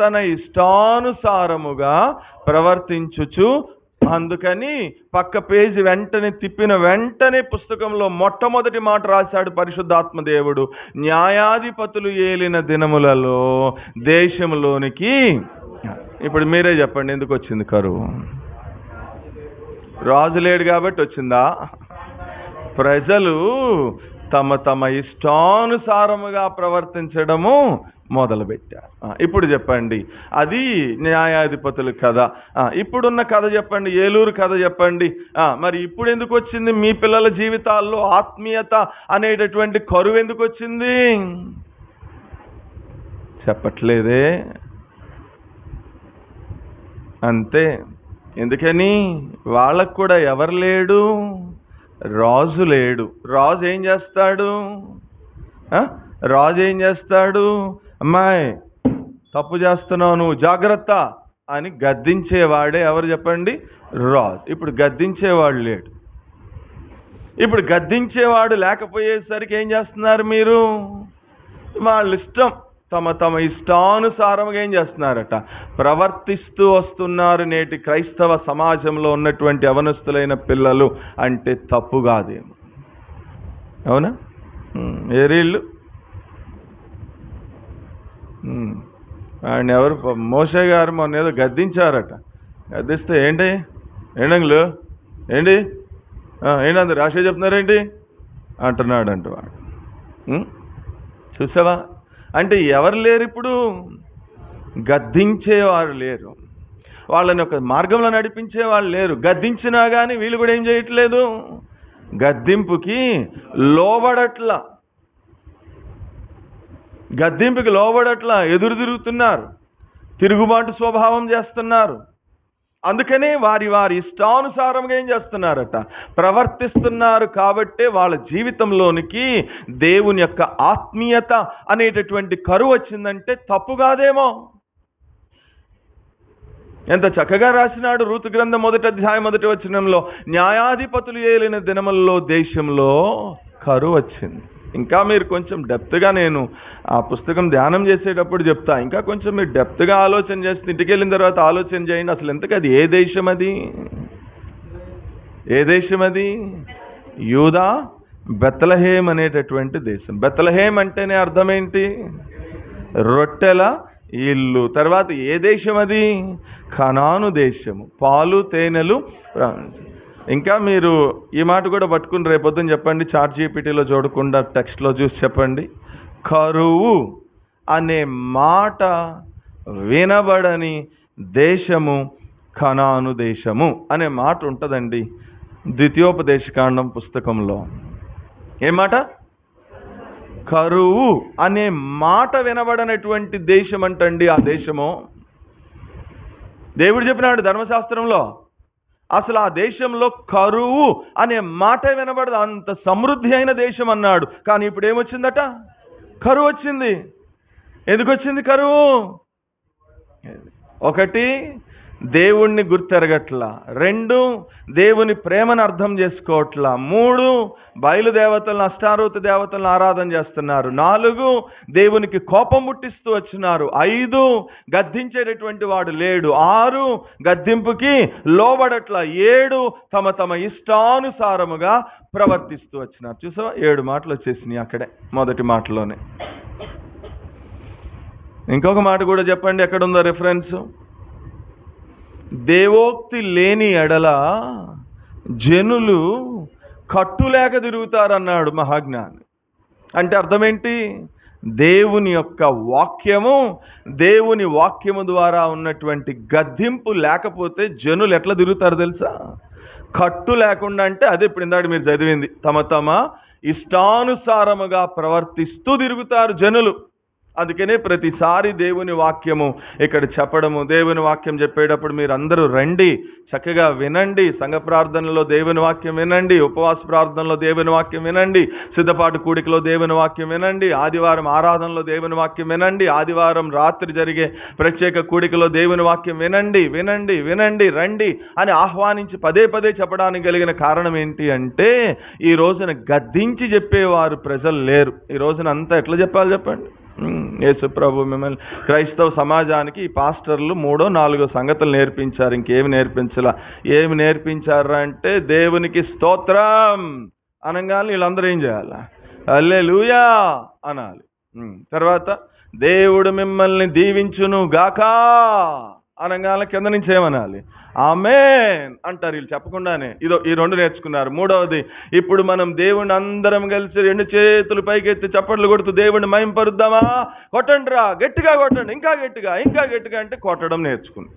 తన ఇష్టానుసారముగా ప్రవర్తించుచు, అందుకని పక్క పేజీ వెంటనే తిప్పిన వెంటనే పుస్తకంలో మొట్టమొదటి మాట రాశాడు పరిశుద్ధాత్మ దేవుడు, న్యాయాధిపతులు ఏలిన దినములలో దేశంలోనికి. ఇప్పుడు మీరే చెప్పండి, ఎందుకు వచ్చింది కరువు? రాజు లేడు కాబట్టి వచ్చిందా? ప్రజలు తమ ఇష్టానుసారముగా ప్రవర్తించడము మొదలుపెట్టారు. ఇప్పుడు చెప్పండి, అది న్యాయాధిపతుల కథ. ఇప్పుడున్న కథ చెప్పండి, ఏలూరు కథ చెప్పండి. మరి ఇప్పుడు ఎందుకు వచ్చింది మీ పిల్లల జీవితాల్లో ఆత్మీయత అనేటటువంటి కరువు? ఎందుకు వచ్చింది? చెప్పట్లేదే. అంతే. ఎందుకని? వాళ్ళకు కూడా ఎవరు లేడు? రాజు లేడు. రాజు ఏం చేస్తాడు? రాజు ఏం చేస్తాడు? అమ్మాయి తప్పు చేస్తున్నావు నువ్వు జాగ్రత్త అని గద్దించేవాడే ఎవరు చెప్పండి? రాజు. ఇప్పుడు గద్దించేవాడు లేడు. ఇప్పుడు గద్దించేవాడు లేకపోయేసరికి ఏం చేస్తున్నారు మీరు? వాళ్ళ ఇష్టం, తమ ఇష్టానుసారంగా ఏం చేస్తున్నారట? ప్రవర్తిస్తూ వస్తున్నారు. నేటి క్రైస్తవ సమాజంలో ఉన్నటువంటి యవనస్తులైన పిల్లలు అంటే తప్పు కాదేమో. అవునా? ఏరీళ్ళు ఆయన ఎవరు? మోషే గారు మొన్న ఏదో గద్దించారట. గద్దిస్తే ఏంటంగులు ఏంటి అందరు రాసే చెప్తున్నారేంటి అంటున్నాడంట వాడు. చూసావా? అంటే ఎవరు లేరు ఇప్పుడు? గద్దించేవారు లేరు, వాళ్ళని ఒక మార్గంలో నడిపించే వాళ్ళు లేరు. గద్దించినా కానీ వీళ్ళు కూడా ఏం చేయట్లేదు? గద్దింపుకి లోబడట్లా, ఎదురు తిరుగుతున్నారు, తిరుగుబాటు స్వభావం చేస్తున్నారు. అందుకనే వారి ఇష్టానుసారంగా ఏం చేస్తున్నారట? ప్రవర్తిస్తున్నారు. కాబట్టే వాళ్ళ జీవితంలోనికి దేవుని యొక్క ఆత్మీయత అనేటటువంటి కరువు వచ్చిందంటే తప్పు కాదేమో. ఎంత చక్కగా రాసినాడు రూతు గ్రంథం 1వ అధ్యాయం 1వ వచనంలో, న్యాయాధిపతులు ఏలిన దినములలో దేశంలో కరువు వచ్చింది. ఇంకా మీరు కొంచెం డెప్త్గా, నేను ఆ పుస్తకం ధ్యానం చేసేటప్పుడు చెప్తా, ఇంకా కొంచెం మీరు డెప్త్గా ఆలోచన చేస్తే ఇంటికి వెళ్ళిన తర్వాత ఆలోచన చేయండి. అసలు ఎంతకు అది ఏ దేశం? అది యూదా బెత్లెహేం అనేటటువంటి దేశం. బెత్లెహేం అంటేనే అర్థం ఏంటి? రొట్టెల ఇల్లు. తర్వాత ఏ దేశం అది? కనాను దేశము, పాలు తేనెలు. ఇంకా మీరు ఈ మాట కూడా పట్టుకుని రేపొద్దున చెప్పండి, చాట్ జీపీటీలో చూడకుండా టెక్స్ట్లో చూసి చెప్పండి. కరువు అనే మాట వినబడని దేశము కనాను దేశము అనే మాట ఉంటుందండి ద్వితీయోపదేశకాండం పుస్తకంలో. ఏ మాట? కరువు అనే మాట వినబడనటువంటి దేశం అంటండి ఆ దేశము. దేవుడు చెప్పినాడు ధర్మశాస్త్రంలో, అసలు ఆ దేశంలో కరువు అనే మాట వినబడదు, అంత సమృద్ధి అయిన దేశం అన్నాడు. కానీ ఇప్పుడు ఏమొచ్చిందట? కరువు వచ్చింది. ఎందుకు వచ్చింది కరువు? ఒకటి, దేవుణ్ణి గుర్తెరగట్లా. 2, దేవుని ప్రేమను అర్థం చేసుకోవట్లా. 3, బయలుదేవతలను, అష్టారోత దేవతలను ఆరాధన చేస్తున్నారు. 4, దేవునికి కోపం పుట్టిస్తూ వచ్చినారు. 5, గద్దించేటటువంటి వాడు లేడు. 6, గద్దింపుకి లోబడట్లా. 7, తమ ఇష్టానుసారముగా ప్రవర్తిస్తూ వచ్చినారు. చూసావా? 7 మాటలు వచ్చేసినాయి అక్కడే మొదటి మాటలోనే. ఇంకొక మాట కూడా చెప్పండి, ఎక్కడుందో రిఫరెన్స్. దేవోక్తి లేని ఎడల జనులు కట్టులేక తిరుగుతారన్నాడు మహాజ్ఞాని. అంటే అర్థం ఏంటి? దేవుని యొక్క వాక్యము, దేవుని వాక్యము ద్వారా ఉన్నటువంటి గద్దింపు లేకపోతే జనులు ఎట్లా తిరుగుతారు తెలుసా? కట్టు లేకుండా అంటే అదే ఇప్పుడు ఇందాక మీరు చదివింది, తమ ఇష్టానుసారముగా ప్రవర్తిస్తూ తిరుగుతారు జనులు. అందుకనే ప్రతిసారి దేవుని వాక్యము ఇక్కడ చెప్పడము, దేవుని వాక్యం చెప్పేటప్పుడు మీరు అందరూ రండి, చక్కగా వినండి, సంఘ ప్రార్థనలో దేవుని వాక్యం వినండి, ఉపవాస ప్రార్థనలో దేవుని వాక్యం వినండి, సిద్ధపాటు కూడికలో దేవుని వాక్యం వినండి, ఆదివారం ఆరాధనలో దేవుని వాక్యం వినండి, ఆదివారం రాత్రి జరిగే ప్రత్యేక కూడికలో దేవుని వాక్యం వినండి వినండి వినండి రండి అని ఆహ్వానించి పదే పదే చెప్పడానికి కలిగిన కారణం ఏంటి అంటే, ఈ రోజున గద్దించి చెప్పేవారు ప్రజలు లేరు. ఈ రోజున అంతా ఎట్లా చెప్పాలి చెప్పండి? యేసు ప్రభు మిమ్మల్ని క్రైస్తవ సమాజానికి ఈ పాస్టర్లు 3-4 సంగతులు నేర్పించారు, ఇంకేమి నేర్పించలా. ఏమి నేర్పించారు అంటే, దేవునికి స్తోత్రం అనగానే వీళ్ళందరూ ఏం చేయాలి? హల్లెలూయా అనాలి. తర్వాత దేవుడు మిమ్మల్ని దీవించును గాక అనగానే కింద నుంచి ఏమనాలి? ఆమేన్ అంటారు వీళ్ళు చెప్పకుండానే. ఈ 2 నేర్చుకున్నారు. మూడవది, ఇప్పుడు మనం దేవుని అందరం కలిసి 2 చేతులు పైకెత్తి చప్పట్లు కొడుతూ దేవుడిని మహింపరుద్దామా? కొట్టండి రా, గట్టిగా కొట్టండి, ఇంకా గట్టిగా ఇంకా గట్టిగా అంటే కొట్టడం నేర్చుకుంది.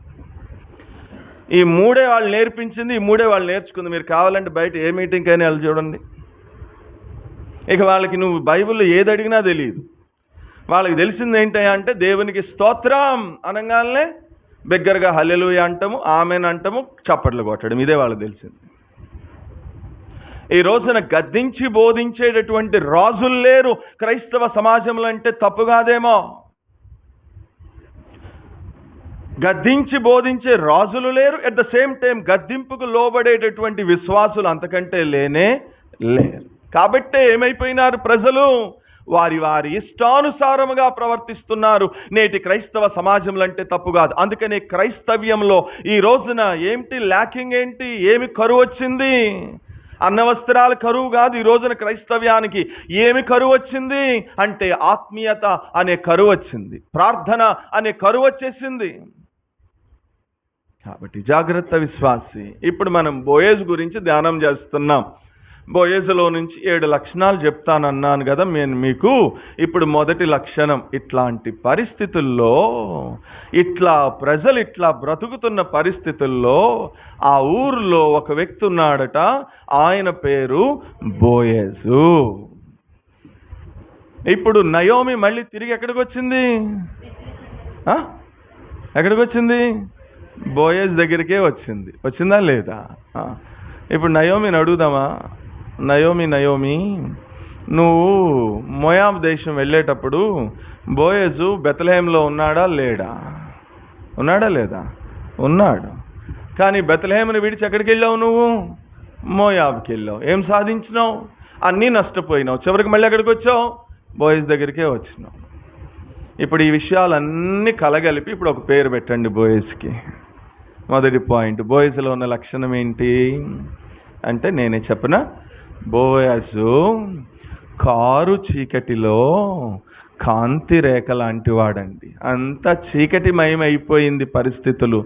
ఈ 3 వాళ్ళు నేర్పించింది, ఈ 3 వాళ్ళు నేర్చుకుంది. మీరు కావాలంటే బయట ఏ మీటింగ్కి అయినా వాళ్ళు చూడండి, ఇక వాళ్ళకి నువ్వు బైబిల్లో ఏది అడిగినా తెలియదు. వాళ్ళకి తెలిసింది ఏంటంటే అంటే, దేవునికి స్తోత్రం అనగానే బిగ్గరగా హల్లెలూయా అంటాము, ఆమెన్ అంటాము, చప్పట్లు కొట్టడం, ఇదే వాళ్ళకి తెలిసింది. ఈ రోజున గద్దించి బోధించేటటువంటి రాజులు లేరు క్రైస్తవ సమాజంలో అంటే తప్పు కాదేమో. గద్దించి బోధించే రాజులు లేరు, అట్ ద సేమ్ టైం గద్దింపుకు లోబడేటటువంటి విశ్వాసులు అంతకంటే లేరు. కాబట్టే ఏమైపోయినారు ప్రజలు? వారి ఇష్టానుసారముగా ప్రవర్తిస్తున్నారు. నేటి క్రైస్తవ సమాజంలో అంటే తప్పు కాదు. అందుకని క్రైస్తవ్యంలో ఈ రోజున ఏంటి ల్యాకింగ్, ఏంటి, ఏమి కరువు వచ్చింది? అన్నవస్త్రాల కరువు కాదు. ఈ రోజున క్రైస్తవ్యానికి ఏమి కరువు వచ్చింది అంటే, ఆత్మీయత అనే కరువు వచ్చింది, ప్రార్థన అనే కరువు వచ్చేసింది. కాబట్టి జాగ్రత్త విశ్వాసి. ఇప్పుడు మనం బోయేజు గురించి ధ్యానం చేస్తున్నాం. బోయేజులో నుంచి 7 లక్షణాలు చెప్తానన్నాను కదా నేను మీకు. ఇప్పుడు మొదటి లక్షణం, ఇట్లాంటి పరిస్థితుల్లో, ప్రజలు ఇట్లా బ్రతుకుతున్న పరిస్థితుల్లో ఆ ఊరిలో ఒక వ్యక్తి ఉన్నాడట. ఆయన పేరు బోయేజు. ఇప్పుడు నయోమి మళ్ళీ తిరిగి ఎక్కడికి వచ్చింది? ఎక్కడికి వచ్చింది? బోయేజ్ దగ్గరికే వచ్చింది. వచ్చిందా లేదా? ఇప్పుడు నయోమిని అడుగుదామా? నయోమి, నువ్వు మోయాబు దేశం వెళ్ళేటప్పుడు బోయేజు బెత్లెహేంలో ఉన్నాడా లేడా? ఉన్నాడా లేదా? ఉన్నాడు. కానీ బెత్లెహేముని విడిచి ఎక్కడికి వెళ్ళావు నువ్వు? మోయాబుకి వెళ్ళావు. ఏం సాధించినావు? అన్నీ నష్టపోయినావు. చివరికి మళ్ళీ ఎక్కడికి వచ్చావు? బోయేజ్ దగ్గరికే వచ్చినావు. ఇప్పుడు ఈ విషయాలన్నీ కలగలిపి ఇప్పుడు ఒక పేరు పెట్టండి బోయేజ్కి. మొదటి పాయింట్, బోయేజ్లో ఉన్న లక్షణం ఏంటి అంటే నేనే చెప్పనా? బోయజు కారు చీకటిలో కాంతి రేఖ లాంటి వాడండి. అంత చీకటిమయమైపోయింది పరిస్థితులు,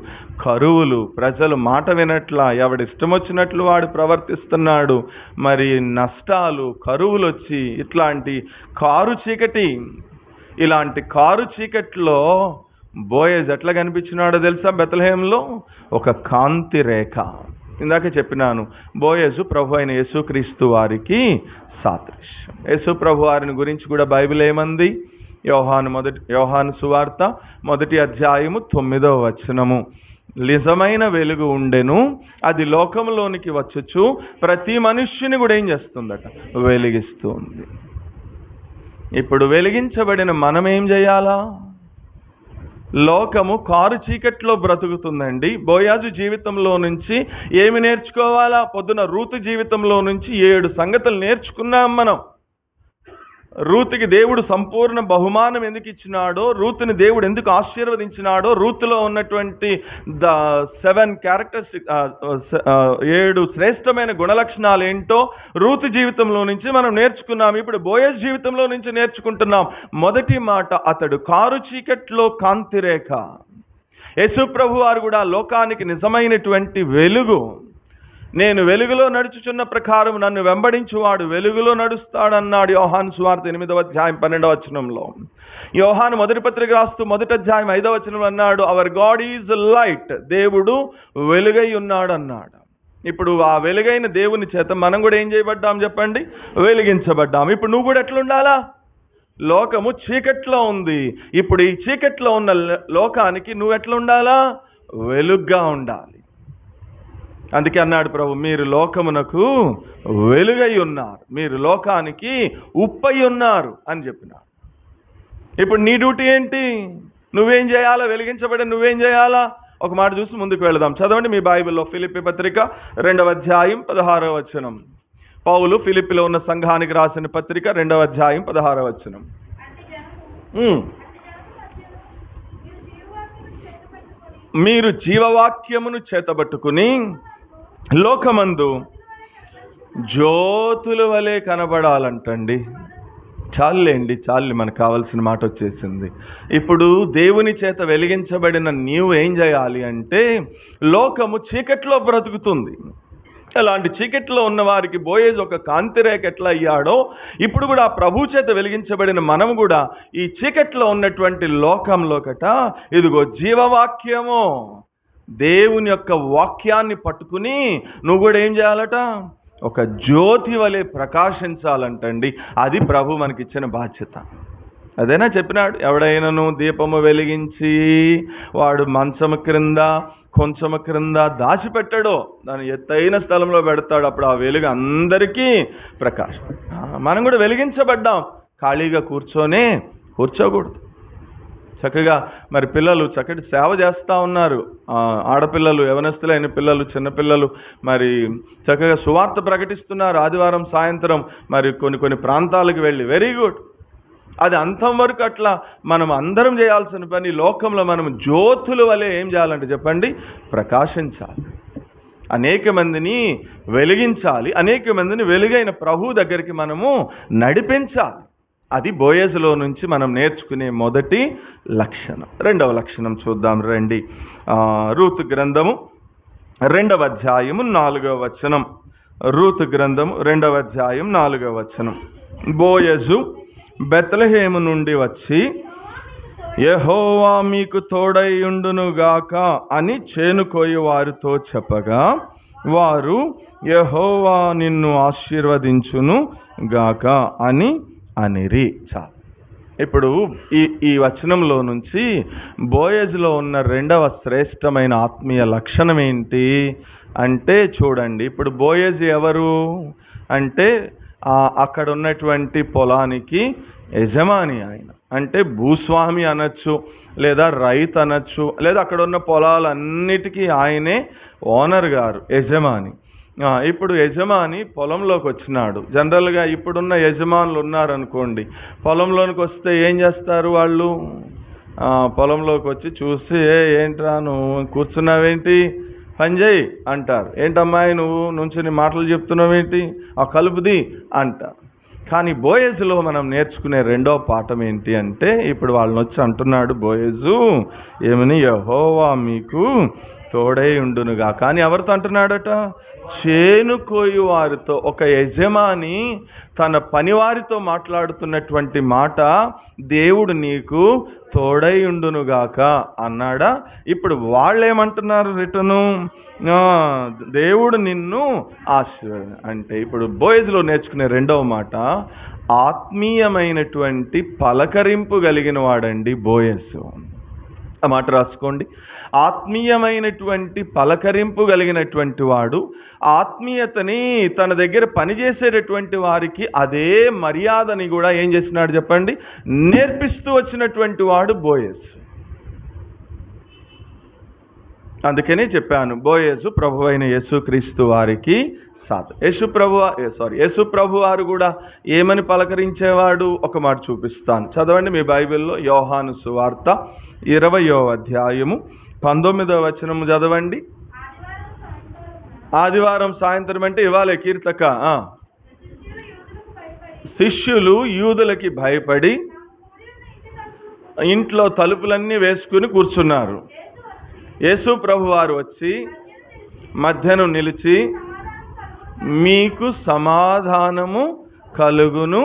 కరువులు, ప్రజలు మాట వినట్లా, ఎవడిష్టం వచ్చినట్లు వాడు ప్రవర్తిస్తున్నాడు. మరి నష్టాలు, కరువులు వచ్చి ఇట్లాంటి ఇలాంటి కారు చీకట్లో బోయేజ్ ఎట్లా కనిపించినాడో తెలుసా? బెత్లెహేంలో ఒక కాంతి రేఖ. ఇందాక చెప్పినాను, బోయేజు ప్రభు అయిన యేసుక్రీస్తు వారికి సాదృశ్యం. యేసు ప్రభు వారిని గురించి కూడా బైబిల్ ఏమంది? యోహాను సువార్త 1వ అధ్యాయము 9వ వచనము, నిజమైన వెలుగు ఉండెను, అది లోకంలోనికి వచ్చుచు ప్రతి మనుష్యుని కూడా ఏం చేస్తుందట? వెలిగిస్తుంది. ఇప్పుడు వెలిగించబడిన మనం ఏం చేయాలా? లోకము కారు చీకట్లో బ్రతుకుతుందండి. బోయాజు జీవితంలో నుంచి ఏమి నేర్చుకోవాలా? పొద్దున రూతు జీవితంలో నుంచి 7 సంగతులు నేర్చుకున్నాం మనం. రూతుకి దేవుడు సంపూర్ణ బహుమానం ఎందుకు ఇచ్చినాడో, రూతుని దేవుడు ఎందుకు ఆశీర్వదించినాడో, రూతులో ఉన్నటువంటి 7 క్యారెక్టరిస్టిక్ 7 శ్రేష్టమైన గుణలక్షణాలు ఏంటో రూతు జీవితంలో నుంచి మనం నేర్చుకున్నాం. ఇప్పుడు బోయేజ్ జీవితంలో నుంచి నేర్చుకుంటున్నాం. మొదటి మాట, అతడు కారు చీకట్లో కాంతిరేఖ. యేసు ప్రభు వారు కూడా లోకానికి నిజమైనటువంటి వెలుగు. నేను వెలుగులో నడుచుచున్న ప్రకారం నన్ను వెంబడించువాడు వెలుగులో నడుస్తాడన్నాడు యోహాను సువార్త 8వ అధ్యాయం 12వ వచనంలో. యోహాను మొదటి పత్రిక రాస్తూ 1వ అధ్యాయం 5వ వచనంలో అన్నాడు, అవర్ గాడ్ ఈజ్ లైట్, దేవుడు వెలుగై ఉన్నాడు అన్నాడు. ఇప్పుడు ఆ వెలుగైన దేవుని చేత మనం కూడా ఏం చేయబడ్డాం చెప్పండి? వెలిగించబడ్డాం. ఇప్పుడు నువ్వు కూడా ఎట్లుండాలా? లోకము చీకట్లో ఉంది. ఇప్పుడు ఈ చీకట్లో ఉన్న లోకానికి నువ్వు ఎట్లుండాలా? వెలుగ్గా ఉండాలి. అందుకే అన్నాడు ప్రభు, మీరు లోకమునకు వెలుగై ఉన్నారు, మీరు లోకానికి ఉప్పై ఉన్నారు అని చెప్పినారు. ఇప్పుడు నీ డ్యూటీ ఏంటి? నువ్వేం చేయాలా? వెలిగించబడి నువ్వేం చేయాలా? ఒక మాట చూసి ముందుకు వెళదాం. చదవండి మీ బైబిల్లో ఫిలిప్పీ పత్రిక 2వ అధ్యాయం 16వ వచనం. పౌలు ఫిలిప్పీలో ఉన్న సంఘానికి రాసిన పత్రిక 2వ అధ్యాయం 16వ వచనం. మీరు జీవవాక్యమును చేతబట్టుకుని లోకమందు జ్యోతుల వలె కనబడాలంటండి. చాలులేండి, చాలు, మనకు కావాల్సిన మాట వచ్చేసింది. ఇప్పుడు దేవుని చేత వెలిగించబడిన నీవు ఏం చేయాలి అంటే, లోకము చీకట్లో బ్రతుకుతుంది. అలాంటి చీకట్లో ఉన్న వారికి బోయేజు ఒక కాంతిరేఖ ఎట్లా అయ్యాడో, ఇప్పుడు కూడా ఆ ప్రభు చేత వెలిగించబడిన మనం కూడా ఈ చీకట్లో ఉన్నటువంటి లోకంలోకట ఇదిగో జీవవాక్యము, దేవుని యొక్క వాక్యాన్ని పట్టుకుని నువ్వు కూడా ఏం చేయాలట? ఒక జ్యోతి వలె ప్రకాశించాలంటండి. అది ప్రభు మనకిచ్చిన బాధ్యత. అదేనా చెప్పినాడు, ఎవడైనాను దీపము వెలిగించి వాడు మంచము క్రింద కొంచెము క్రింద దాచిపెట్టాడో దాన్ని ఎత్తైన స్థలంలో పెడతాడు, అప్పుడు ఆ వెలుగు అందరికీ ప్రకాశం. మనం కూడా వెలిగించబడ్డాం, ఖాళీగా కూర్చోకూడదు. చక్కగా మరి పిల్లలు చక్కటి సేవ చేస్తూ ఉన్నారు. ఆడపిల్లలు, యవనస్తులైన పిల్లలు, చిన్నపిల్లలు మరి చక్కగా సువార్త ప్రకటిస్తున్నారు. ఆదివారం సాయంత్రం మరి కొన్ని ప్రాంతాలకు వెళ్ళి, వెరీ గుడ్. అది అంతం వరకు అట్లా మనం అందరం చేయాల్సిన పని. లోకంలో మనం జ్యోతుల వలె ఏం చేయాలంటే చెప్పండి? ప్రకాశించాలి, అనేక మందిని వెలిగించాలి, అనేక మందిని వెలుగైన ప్రభు దగ్గరికి మనము నడిపించాలి. అది బోయేజులో నుంచి మనం నేర్చుకునే మొదటి లక్షణం. రెండవ లక్షణం చూద్దాం రండి. రూతు గ్రంథము 2వ అధ్యాయము 4వ వచనం. రూతు గ్రంథము 2వ అధ్యాయం 4వ వచనం. బోయజు బెత్లెహేము నుండి వచ్చి, యెహోవా మీకు తోడైయుండునుగాక అని చేనుకోయి వారితో చెప్పగా, వారు యెహోవా నిన్ను ఆశీర్వదించును గాక అని అనిరి. చాలు. ఇప్పుడు ఈ వచనంలో నుంచి బోయేజులో ఉన్న రెండవ శ్రేష్టమైన ఆత్మీయ లక్షణం ఏంటి అంటే చూడండి. ఇప్పుడు బోయేజు ఎవరు అంటే అక్కడ ఉన్నటువంటి పొలానికి యజమాని ఆయన. అంటే భూస్వామి అనొచ్చు, లేదా రైతు అనొచ్చు, లేదా అక్కడ ఉన్న పొలాలన్నిటికీ ఆయనే ఓనర్ గారు, యజమాని. ఇప్పుడు యజమాని పొలంలోకి వచ్చినాడు. జనరల్గా ఇప్పుడున్న యజమానులు ఉన్నారనుకోండి, పొలంలోనికి వస్తే ఏం చేస్తారు వాళ్ళు? పొలంలోకి వచ్చి చూసి, ఏంట్రా నువ్వు కూర్చున్నావేంటి, పని చేయి అంటారు. ఏంటమ్మాయి నువ్వు నుంచుని మాటలు చెప్తున్నావేంటి, ఆ కలుపుది అంటారు. కానీ బోయేజులో మనం నేర్చుకునే రెండో పాఠం ఏంటి అంటే, ఇప్పుడు వాళ్ళని వచ్చి అంటున్నాడు బోయేజు ఏమని, యెహోవా మీకు తోడై ఉండునుగా. కానీ ఎవరితో అంటున్నాడట? చేనుకోయి వారితో. ఒక యజమాని తన పనివారితో మాట్లాడుతున్నటువంటి మాట, దేవుడు నీకు తోడై ఉండునుగాక అన్నాడా? ఇప్పుడు వాళ్ళు ఏమంటున్నారు రిటను? దేవుడు నిన్ను అంటే ఇప్పుడు బోయేజులో నేర్చుకునే రెండవ మాట, ఆత్మీయమైనటువంటి పలకరింపు కలిగిన వాడండి బోయేజు. ఆ మాట రాసుకోండి. ఆత్మీయమైనటువంటి పలకరింపు కలిగినటువంటి వాడు, ఆత్మీయతని తన దగ్గర పనిచేసేటటువంటి వారికి అదే మర్యాదని కూడా ఏం చేసినాడు చెప్పండి? నేర్పిస్తూ వచ్చినటువంటి వాడు బోయేజు. అందుకనే చెప్పాను, బోయేజు ప్రభువైన యేసుక్రీస్తు వారికి సాధ. యేసు ప్రభు వారు కూడా ఏమని పలకరించేవాడు? ఒక మాట చూపిస్తాను, చదవండి మీ బైబిల్లో. యోహాను సువార్త 20వ అధ్యాయము 19వ వచనము చదవండి. ఆదివారం సాయంత్రం అంటే ఇవాళ కీర్తక. శిష్యులు యూదులకి భయపడి ఇంట్లో తలుపులన్నీ వేసుకుని కూర్చున్నారు. యేసు ప్రభు వారు వచ్చి మధ్యను నిలిచి, మీకు సమాధానము కలుగును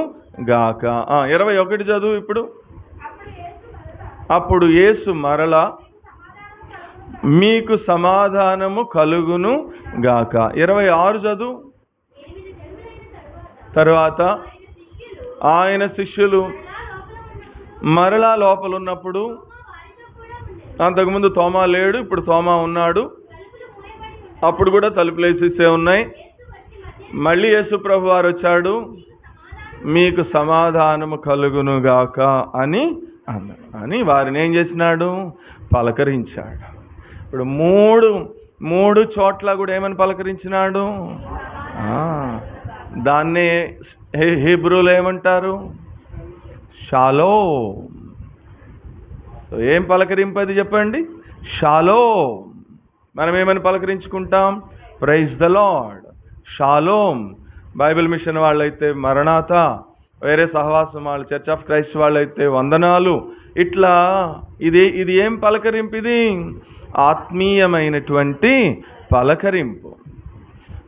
గాక. 21 చదువు ఇప్పుడు. అప్పుడు యేసు మరలా, మీకు సమాధానము కలుగును గాక. 26 చదువు. తర్వాత ఆయన శిష్యులు మరలా లోపలున్నప్పుడు, అంతకుముందు తోమా లేడు, ఇప్పుడు తోమా ఉన్నాడు, అప్పుడు కూడా తలుపులు వేసేసే ఉన్నాయి. మళ్ళీ యేసు ప్రభు వారు వచ్చాడు, మీకు సమాధానము కలుగునుగాక అని అన్నాడు. అని వారిని ఏం చేసినాడు? పలకరించాడు. ఇప్పుడు మూడు చోట్ల కూడా ఏమని పలకరించినాడు? దాన్నే హీబ్రూలో ఏమంటారు? షాలోమ్. ఏం పలకరింపది చెప్పండి? షాలోమ్. మనం ఏమని పలకరించుకుంటాం? Praise the lord, shalom. Bible mission వాళ్ళైతే మరణాత, వేరే సహవాసం వాళ్ళు చర్చ్ ఆఫ్ క్రైస్ట్ వాళ్ళైతే వందనాలు. ఇట్లా ఇది ఏం పలకరింపు? ఇది ఆత్మీయమైనటువంటి పలకరింపు.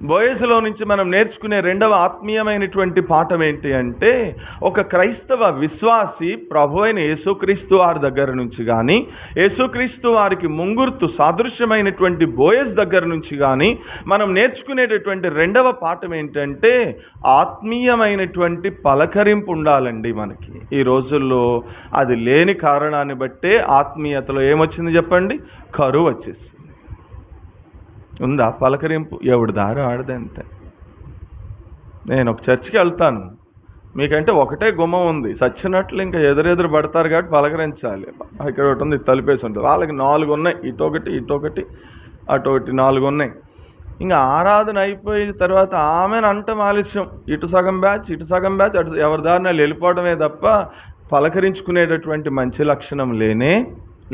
బోయజులో నుంచి మనం నేర్చుకునే రెండవ ఆత్మీయమైనటువంటి పాఠం ఏంటి అంటే, ఒక క్రైస్తవ విశ్వాసి ప్రభు అయిన యేసుక్రీస్తు వారి దగ్గర నుంచి కానీ, యేసుక్రీస్తు వారికి ముంగుర్తు సాదృశ్యమైనటువంటి బోయజ్ దగ్గర నుంచి కానీ మనం నేర్చుకునేటటువంటి రెండవ పాఠం ఏంటంటే, ఆత్మీయమైనటువంటి పలకరింపు ఉండాలండి మనకి. ఈ రోజుల్లో అది లేని కారణాన్ని బట్టే ఆత్మీయతలో ఏమొచ్చింది చెప్పండి? కరువు వచ్చేసి ఉందా పలకరింపు? ఎవడి దారి ఆడదంతే. నేను ఒక చర్చికి వెళ్తాను, మీకంటే ఒకటే గుమ్మం ఉంది, సచ్చినట్లు ఇంకా ఎదురెదురు పడతారు కాబట్టి పలకరించాలి. ఇక్కడ ఒకటి ఉంది, తలుపేసి ఉంటుంది. వాళ్ళకి 4 ఉన్నాయి, ఇటొకటి అటొకటి 4 ఉన్నాయి. ఇంకా ఆరాధన అయిపోయిన తర్వాత ఆమెను అంటం ఆలస్యం, ఇటు సగం బ్యాచ్ అటు ఎవరి దారిన వెళ్ళిపోవడమే తప్ప పలకరించుకునేటటువంటి మంచి లక్షణం లేనే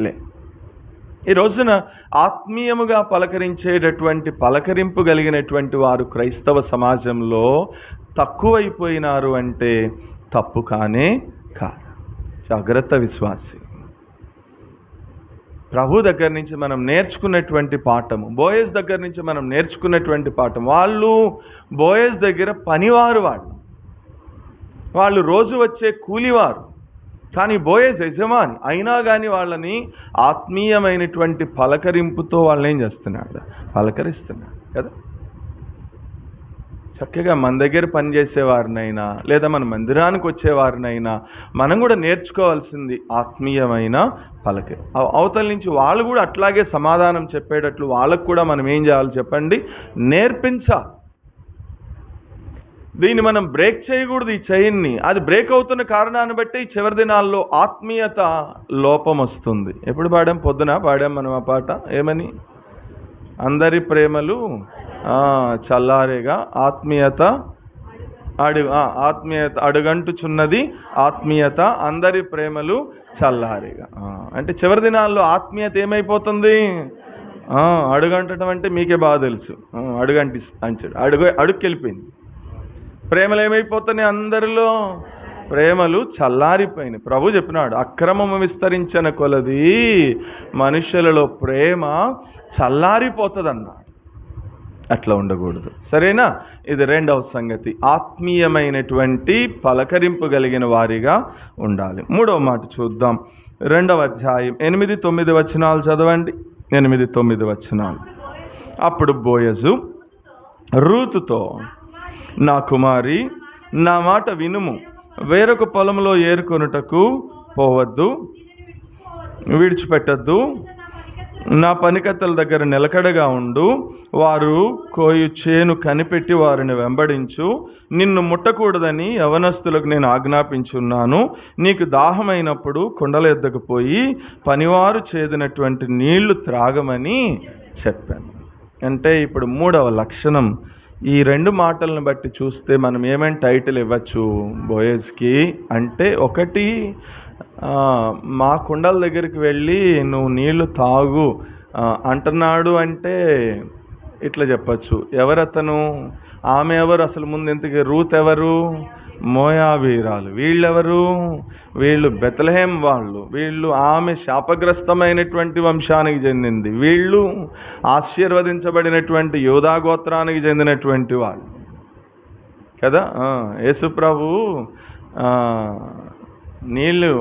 లే. ఈ రోజున ఆత్మీయముగా పలకరించేటటువంటి పలకరింపు కలిగినటువంటి వారు క్రైస్తవ సమాజంలో తక్కువైపోయినారు అంటే తప్పు కానే కాదు. జాగ్రత్త విశ్వాసి. ప్రభు దగ్గర నుంచి మనం నేర్చుకున్నటువంటి పాఠము, బోయజ్ దగ్గర నుంచి మనం నేర్చుకున్నటువంటి పాఠం, వాళ్ళు బోయజ్ దగ్గర పనివారు, వాళ్ళు రోజు వచ్చే కూలివారు. కానీ బోయజ్ యజమాని అయినా కానీ వాళ్ళని ఆత్మీయమైనటువంటి పలకరింపుతో వాళ్ళని ఏం చేస్తున్నాడు? పలకరిస్తున్నాడు కదా. చక్కగా మన దగ్గర పనిచేసేవారినైనా లేదా మన మందిరానికి వచ్చేవారినైనా మనం కూడా నేర్చుకోవాల్సింది ఆత్మీయమైన పలకరి. అవతల నుంచి వాళ్ళు కూడా అట్లాగే సమాధానం చెప్పేటట్లు వాళ్ళకు కూడా మనం ఏం చేయాలి చెప్పండి? నేర్పించాలి. దీన్ని మనం బ్రేక్ చేయకూడదు, ఈ చైన్ని. అది బ్రేక్ అవుతున్న కారణాన్ని బట్టి ఈ చివరి దినాల్లో ఆత్మీయత లోపం వస్తుంది. ఎప్పుడు పాడాం? పొద్దున పాడాం మనం ఆ పాట. ఏమని? అందరి ప్రేమలు చల్లారేగా ఆత్మీయత అడుగంటుచున్నది ఆత్మీయత, అందరి ప్రేమలు చల్లారేగా. అంటే చివరి దినాల్లో ఆత్మీయత ఏమైపోతుంది? అడుగంటడం అంటే మీకే బాగా తెలుసు. అడుగుకెళ్ళిపోయింది. ప్రేమలు ఏమైపోతున్నాయి? అందరిలో ప్రేమలు చల్లారిపోయినాయి. ప్రభు చెప్పినాడు, అక్రమము విస్తరించిన కొలది మనుషులలో ప్రేమ చల్లారిపోతుంది అన్నాడు. అట్లా ఉండకూడదు, సరేనా? ఇది రెండవ సంగతి, ఆత్మీయమైనటువంటి పలకరింపు కలిగిన వారిగా ఉండాలి. మూడవ మాట చూద్దాం. 2వ అధ్యాయం 8-9 వచనాలు చదవండి. 8-9 వచనాలు. అప్పుడు బోయజు రూతుతో, నా కుమారి, నా మాట వినుము, వేరొక పొలంలో ఏరుకొనుటకు పోవద్దు, విడిచిపెట్టద్దు. నా పనికత్తెల దగ్గర నిలకడగా ఉండు. వారు కోయు చేను కనిపెట్టి వారిని వెంబడించు. నిన్ను ముట్టకూడదని యవనస్తులకు నేను ఆజ్ఞాపించున్నాను. నీకు దాహమైనప్పుడు కొండల ఎద్దకు పోయి పనివారు చేదినటువంటి నీళ్లు త్రాగమని చెప్పాను. అంటే ఇప్పుడు 3వ లక్షణం. ఈ 2 మాటలను బట్టి చూస్తే మనం ఏమైనా టైటిల్ ఇవ్వచ్చు బోయజ్కి అంటే, ఒకటి, మా కుండల దగ్గరికి వెళ్ళి నువ్వు నీళ్లు తాగు అంటున్నాడు అంటే ఇట్లా చెప్పచ్చు. ఎవరతను? ఆమె ఎవరు? అసలు ముందు ఇంతకీ రూత్ ఎవరు? మోయాబీరాలు. వీళ్ళెవరు? వీళ్ళు బెత్లెహేం వాళ్ళు. వీళ్ళు ఆమె శాపగ్రస్తమైనటువంటి వంశానికి చెందింది. వీళ్ళు ఆశీర్వదించబడినటువంటి యోధా గోత్రానికి చెందినటువంటి వాళ్ళు కదా. యేసు ప్రభు నీళ్ళు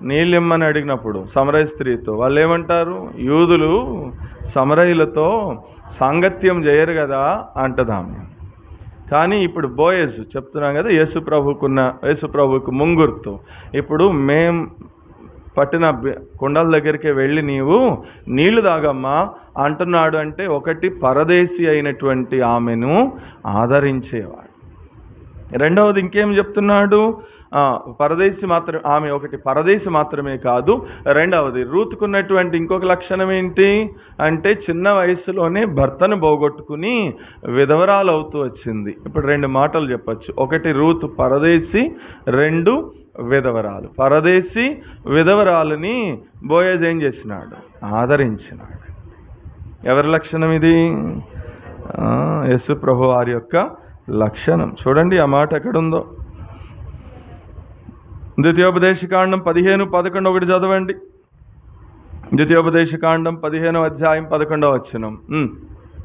నీళ్ళు ఇమ్మని అడిగినప్పుడు సమరయ స్త్రీతో వాళ్ళు ఏమంటారు? యూదులు సమరయులతో సాంగత్యం చేయరు కదా అంటది ఆమె. కానీ ఇప్పుడు బోయజు చెప్తున్నాం కదా, యేసు ప్రభువుకు ముంగుర్తు. ఇప్పుడు మేం పట్టిన కుండల దగ్గరికి వెళ్ళి నీవు నీళ్లు తాగమ్మా అంటున్నాడు. అంటే ఒకటి పరదేశి అయినటువంటి ఆమెను ఆదరించేవాడు. రెండవది ఇంకేం చెప్తున్నాడు? పరదేశి మాత్రమే కాదు, రెండవది రూతుకున్నటువంటి ఇంకొక లక్షణం ఏంటి అంటే చిన్న వయసులోనే భర్తను పోగొట్టుకుని విధవరాలు అవుతూ వచ్చింది. ఇప్పుడు 2 మాటలు చెప్పచ్చు. ఒకటి రూతు పరదేశి, 2 విధవరాలు. పరదేశి విధవరాలని బోయజ్ ఏం చేసినాడు? ఆదరించినాడు. ఎవరి లక్షణం ఇది? యేసు ప్రభు వారి యొక్క లక్షణం. చూడండి ఆ మాట ఎక్కడుందో. ద్వితీయోపదేశకాండం 15:11 ఒకటి చదవండి. ద్వితీయోపదేశకాండం 15వ అధ్యాయం 11వ వచనం.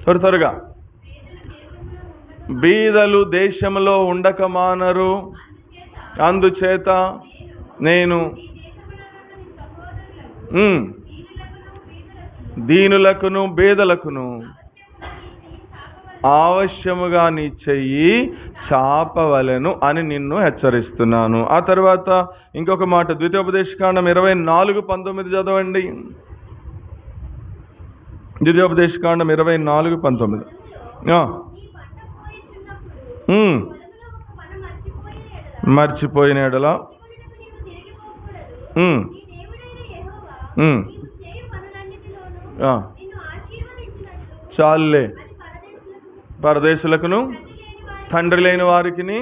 త్వరగా. బీదలు దేశంలో ఉండక మానరు, అందుచేత నేను దీనులకును బీదలకును అవశ్యముగా నీ చెయ్యి చాపవలెను అని నిన్ను హెచ్చరిస్తున్నాను. ఆ తర్వాత ఇంకొక మాట, ద్వితీయోపదేశకాండం 24:19 చదవండి. ద్వితీయోపదేశకాండం 24:19. మర్చిపోయిన ఎడల చాలులే, పరదేశులకును తండ్రి లేని వారికిని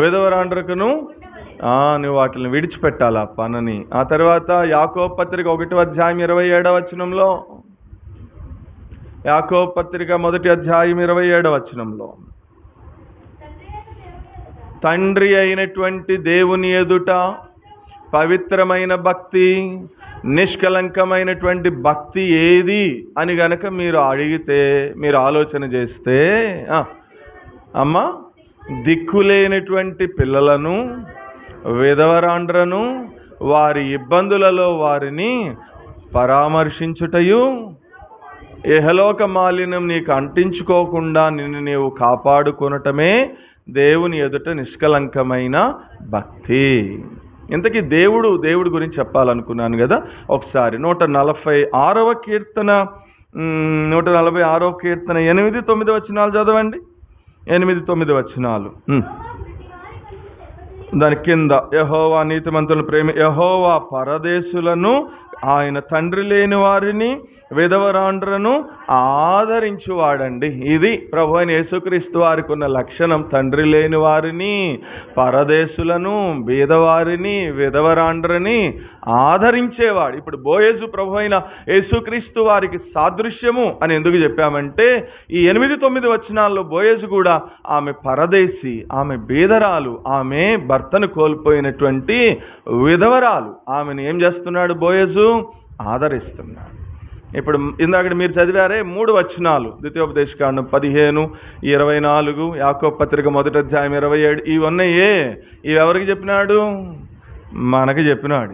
విధవరాండ్రకును నువ్వు వాటిని విడిచిపెట్టాలి ఆ పనిని. ఆ తర్వాత యాకోబు పత్రిక 1వ అధ్యాయం 27వ వచనంలో, యాకోబు పత్రిక 1వ అధ్యాయం 27వ వచనంలో, తండ్రి అయినటువంటి దేవుని ఎదుట పవిత్రమైన భక్తి, నిష్కలంకమైనటువంటి భక్తి ఏది అని గనక మీరు అడిగితే, మీరు ఆలోచన చేస్తే, అమ్మ దిక్కులేనటువంటి పిల్లలను, విధవరాండ్రను, వారి ఇబ్బందులలో వారిని పరామర్శించుటయు, ఇహలోక మాలిన్యం నీకు అంటించుకోకుండా నిన్ను నీవు కాపాడుకొనటమే దేవుని ఎదుట నిష్కలంకమైన భక్తి. ఇంతకీ దేవుడు గురించి చెప్పాలనుకున్నాను కదా. ఒకసారి 146వ కీర్తన 8-9 వచనాలు చదవండి. 8-9 వచనాలు. దాని కింద, యెహోవా నీతిమంతులను యెహోవా పరదేశులను, ఆయన తండ్రి లేని వారిని, విధవరాండ్రను ఆదరించువాడండి. ఇది ప్రభు అయిన యేసుక్రీస్తు వారికి ఉన్న లక్షణం. తండ్రి లేని వారిని, పరదేశులను, బీదవారిని, విధవరాండ్రని ఆదరించేవాడు. ఇప్పుడు బోయజు ప్రభు అయిన యేసుక్రీస్తు వారికి సాదృశ్యము అని ఎందుకు చెప్పామంటే, ఈ 8-9 వచనాల్లో బోయజు కూడా ఆమె పరదేశి, ఆమె బీదరాలు, ఆమె భర్తను కోల్పోయినటువంటి విధవరాలు. ఆమెను ఏం చేస్తున్నాడు బోయజు? ఆదరిస్తున్నాడు. ఇప్పుడు ఇందాక మీరు చదివారే 3 వచనాలు, ద్వితీయోపదేశకాండం 15:24, యాకోబు పత్రిక 1వ అధ్యాయం 27, ఇవి ఉన్నాయే. ఇవి ఎవరికి చెప్పినాడు? మనకి చెప్పినాడు.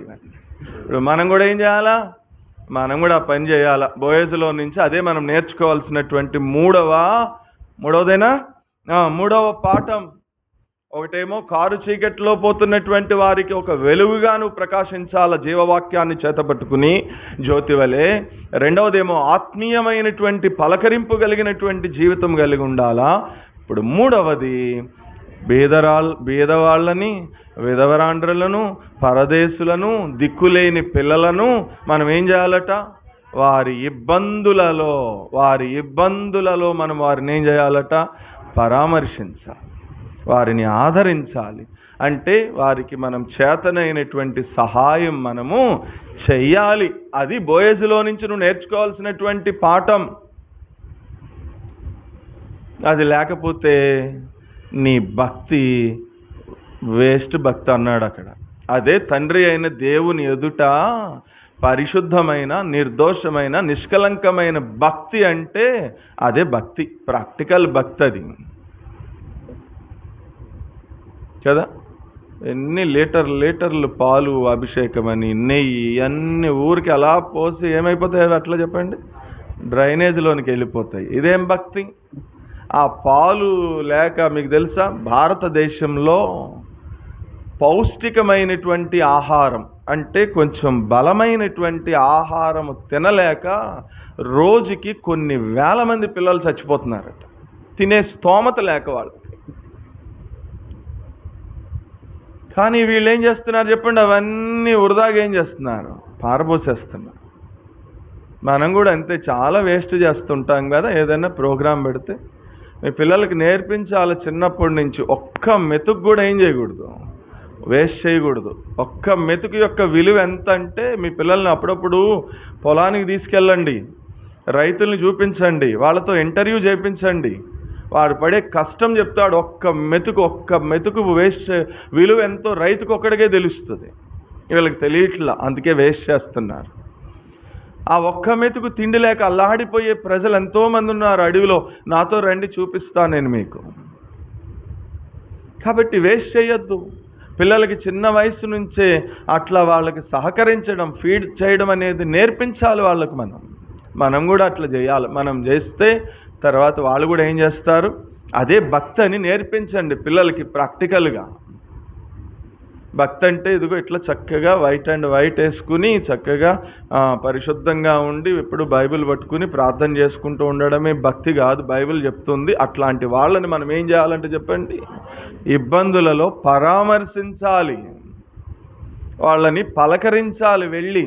ఇప్పుడు మనం కూడా ఏం చేయాలా? మనం కూడా ఆ పని చేయాలా. బోయజులో నుంచి అదే మనం నేర్చుకోవాల్సినటువంటి మూడవ పాఠం. ఒకటేమో కారు చీకట్లో పోతున్నటువంటి వారికి ఒక వెలుగుగా నువ్వు ప్రకాశించాల, జీవవాక్యాన్ని చేతపట్టుకుని జ్యోతి వలె. రెండవదేమో ఆత్మీయమైనటువంటి పలకరింపు కలిగినటువంటి జీవితం కలిగి ఉండాలా. ఇప్పుడు మూడవది బీదవాళ్ళని, విధవరాండ్రులను, పరదేశులను, దిక్కులేని పిల్లలను మనం ఏం చేయాలట? వారి ఇబ్బందులలో మనం వారిని ఏం చేయాలట? పరామర్శించాలి, వారిని ఆదరించాలి. అంటే వారికి మనం చేతనైనటువంటి సహాయం మనము చెయ్యాలి. అది బోయజులో నుంచి నువ్వు నేర్చుకోవాల్సినటువంటి పాఠం. అది లేకపోతే నీ భక్తి వేస్ట్ భక్తి అన్నాడు అక్కడ. అదే తండ్రి అయిన దేవుని ఎదుట పరిశుద్ధమైన, నిర్దోషమైన, నిష్కలంకమైన భక్తి అంటే అదే భక్తి, ప్రాక్టికల్ భక్తి అది కదా. ఎన్ని లీటర్లు పాలు అభిషేకం అని, నెయ్యి అన్ని ఊరికి అలా పోసి ఏమైపోతాయి అవి అట్లా చెప్పండి? డ్రైనేజ్లోనికి వెళ్ళిపోతాయి. ఇదేం భక్తి? ఆ పాలు లేక మీకు తెలుసా, భారతదేశంలో పౌష్టికమైనటువంటి ఆహారం అంటే కొంచెం బలమైనటువంటి ఆహారం తినలేక రోజుకి కొన్ని వేల మంది పిల్లలు చచ్చిపోతున్నారట, తినే స్తోమత లేక వాళ్ళకి. కానీ వీళ్ళు ఏం చేస్తున్నారు చెప్పండి? అవన్నీ వృధాగా ఏం చేస్తున్నారు? పారబోసేస్తున్నారు. మనం కూడా అంతే, చాలా వేస్ట్ చేస్తుంటాం కదా. ఏదైనా ప్రోగ్రాం పెడితే మీ పిల్లలకి నేర్పించాలి చిన్నప్పటి నుంచి, ఒక్క మెతుకు కూడా ఏం చేయకూడదు, వేస్ట్ చేయకూడదు. ఒక్క మెతుకు యొక్క విలువ ఎంత అంటే, మీ పిల్లల్ని అప్పుడప్పుడు పొలానికి తీసుకెళ్ళండి, రైతుల్ని చూపించండి, వాళ్ళతో ఇంటర్వ్యూ చేయించండి, వాడు పడే కష్టం చెప్తాడు. ఒక్క మెతుకు వేస్ట్ విలువ ఎంతో రైతుకు ఒక్కడికే తెలుస్తుంది. వీళ్ళకి తెలియట్లా, అందుకే వేస్ట్ చేస్తున్నారు. ఆ ఒక్క మెతుకు తిండి లేక అల్లాడిపోయే ప్రజలు ఎంతోమంది ఉన్నారు అడవిలో. నాతో రండి, చూపిస్తాను నేను మీకు. కాబట్టి వేస్ట్ చేయొద్దు. పిల్లలకి చిన్న వయసు నుంచే అట్లా వాళ్ళకి సహకరించడం, ఫీడ్ చేయడం అనేది నేర్పించాలి వాళ్ళకు. మనం కూడా అట్లా చేయాలి. మనం చేస్తే తర్వాత వాళ్ళు కూడా ఏం చేస్తారు? అదే భక్తి అని నేర్పించండి పిల్లలకి ప్రాక్టికల్గా. భక్తి అంటే ఇదిగో ఇట్లా చక్కగా వైట్ అండ్ వైట్ వేసుకుని చక్కగా పరిశుద్ధంగా ఉండి ఎప్పుడు బైబిల్ పట్టుకుని ప్రార్థన చేసుకుంటూ ఉండడమే భక్తి కాదు, బైబిల్ చెప్తుంది. అట్లాంటి వాళ్ళని మనం ఏం చేయాలంటే చెప్పండి, ఇబ్బందులలో పరామర్శించాలి, వాళ్ళని పలకరించాలి, వెళ్ళి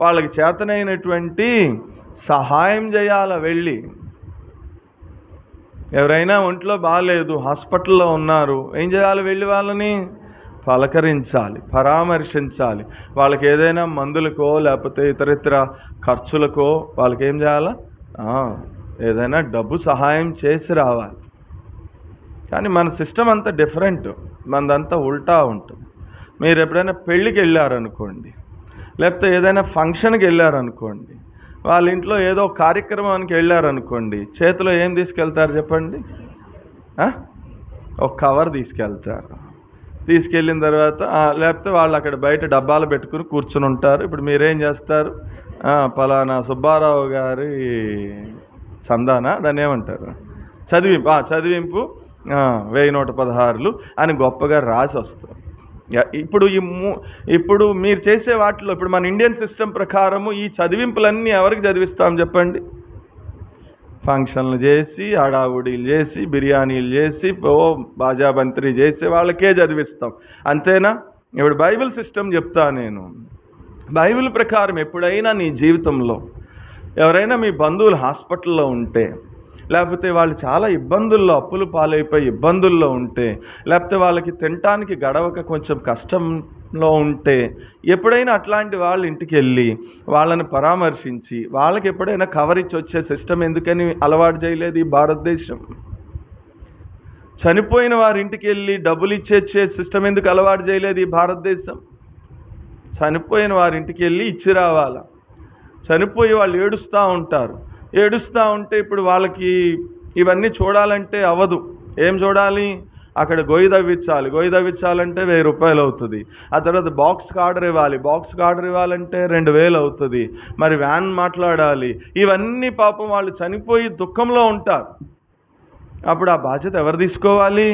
వాళ్ళకి చేతనైనటువంటి సహాయం చేయాలి. వెళ్ళి ఎవరైనా ఒంట్లో బాగాలేదు, హాస్పిటల్లో ఉన్నారు, ఏం చేయాలి? వెళ్ళి వాళ్ళని పలకరించాలి, పరామర్శించాలి. వాళ్ళకి ఏదైనా మందులకో లేకపోతే ఇతరితర ఖర్చులకో వాళ్ళకి ఏం చేయాలా? ఏదైనా డబ్బు సహాయం చేసి రావాలి. కానీ మన సిస్టమ్ అంతా డిఫరెంట్, మనదంతా ఉల్టా ఉంటుంది. మీరు ఎప్పుడైనా పెళ్ళికి వెళ్ళారనుకోండి, లేకపోతే ఏదైనా ఫంక్షన్కి వెళ్ళారనుకోండి, వాళ్ళ ఇంట్లో ఏదో కార్యక్రమానికి వెళ్ళారనుకోండి, చేతిలో ఏం తీసుకెళ్తారు చెప్పండి? ఒక కవర్ తీసుకెళ్తారు. తీసుకెళ్ళిన తర్వాత లేకపోతే వాళ్ళు అక్కడ బయట డబ్బాలు పెట్టుకుని కూర్చుని ఉంటారు. ఇప్పుడు మీరేం చేస్తారు? పలానా సుబ్బారావు గారి చందానా, దాన్ని ఏమంటారు, చదివింపు 1116 అని గొప్పగా రాసి వస్తారు. ఇప్పుడు మీరు చేసే వాటిలో, ఇప్పుడు మన ఇండియన్ సిస్టమ్ ప్రకారము ఈ చదివింపులన్నీ ఎవరికి చదివిస్తాం చెప్పండి? ఫంక్షన్లు చేసి, హడావుడీలు చేసి, బిర్యానీలు చేసి, బాజాబంత్రి చేసి వాళ్ళకే చదివిస్తాం, అంతేనా? ఇప్పుడు బైబిల్ సిస్టమ్ చెప్తా నేను. బైబిల్ ప్రకారం ఎప్పుడైనా నీ జీవితంలో ఎవరైనా మీ బంధువులు హాస్పిటల్లో ఉంటే, లేకపోతే వాళ్ళు చాలా ఇబ్బందుల్లో, అప్పులు పాలైపోయి ఇబ్బందుల్లో ఉంటే, లేకపోతే వాళ్ళకి తినటానికి గడవక కొంచెం కష్టంలో ఉంటే, ఎప్పుడైనా అట్లాంటి వాళ్ళ ఇంటికి వెళ్ళి వాళ్ళని పరామర్శించి వాళ్ళకి ఎప్పుడైనా కవర్ ఇచ్చి వచ్చే సిస్టమ్ ఎందుకని అలవాటు చేయలేదు ఈ భారతదేశం? చనిపోయిన వారి ఇంటికి వెళ్ళి డబ్బులు ఇచ్చే సిస్టమ్ ఎందుకు అలవాటు చేయలేదు ఈ భారతదేశం? చనిపోయిన వారి ఇంటికి వెళ్ళి ఇచ్చి రావాలా? చనిపోయి వాళ్ళు ఏడుస్తూ ఉంటారు. ఏడుస్తూ ఉంటే ఇప్పుడు వాళ్ళకి ఇవన్నీ చూడాలంటే అవ్వదు. ఏం చూడాలి? అక్కడ గొయ్యి తవ్వించాలంటే 1000 రూపాయలు అవుతుంది. ఆ తర్వాత బాక్స్కి ఆర్డర్ ఇవ్వాలంటే 2000 అవుతుంది. మరి వ్యాన్ మాట్లాడాలి. ఇవన్నీ పాపం వాళ్ళు చనిపోయి దుఃఖంలో ఉంటారు. అప్పుడు ఆ బాధ్యత ఎవరు తీసుకోవాలి?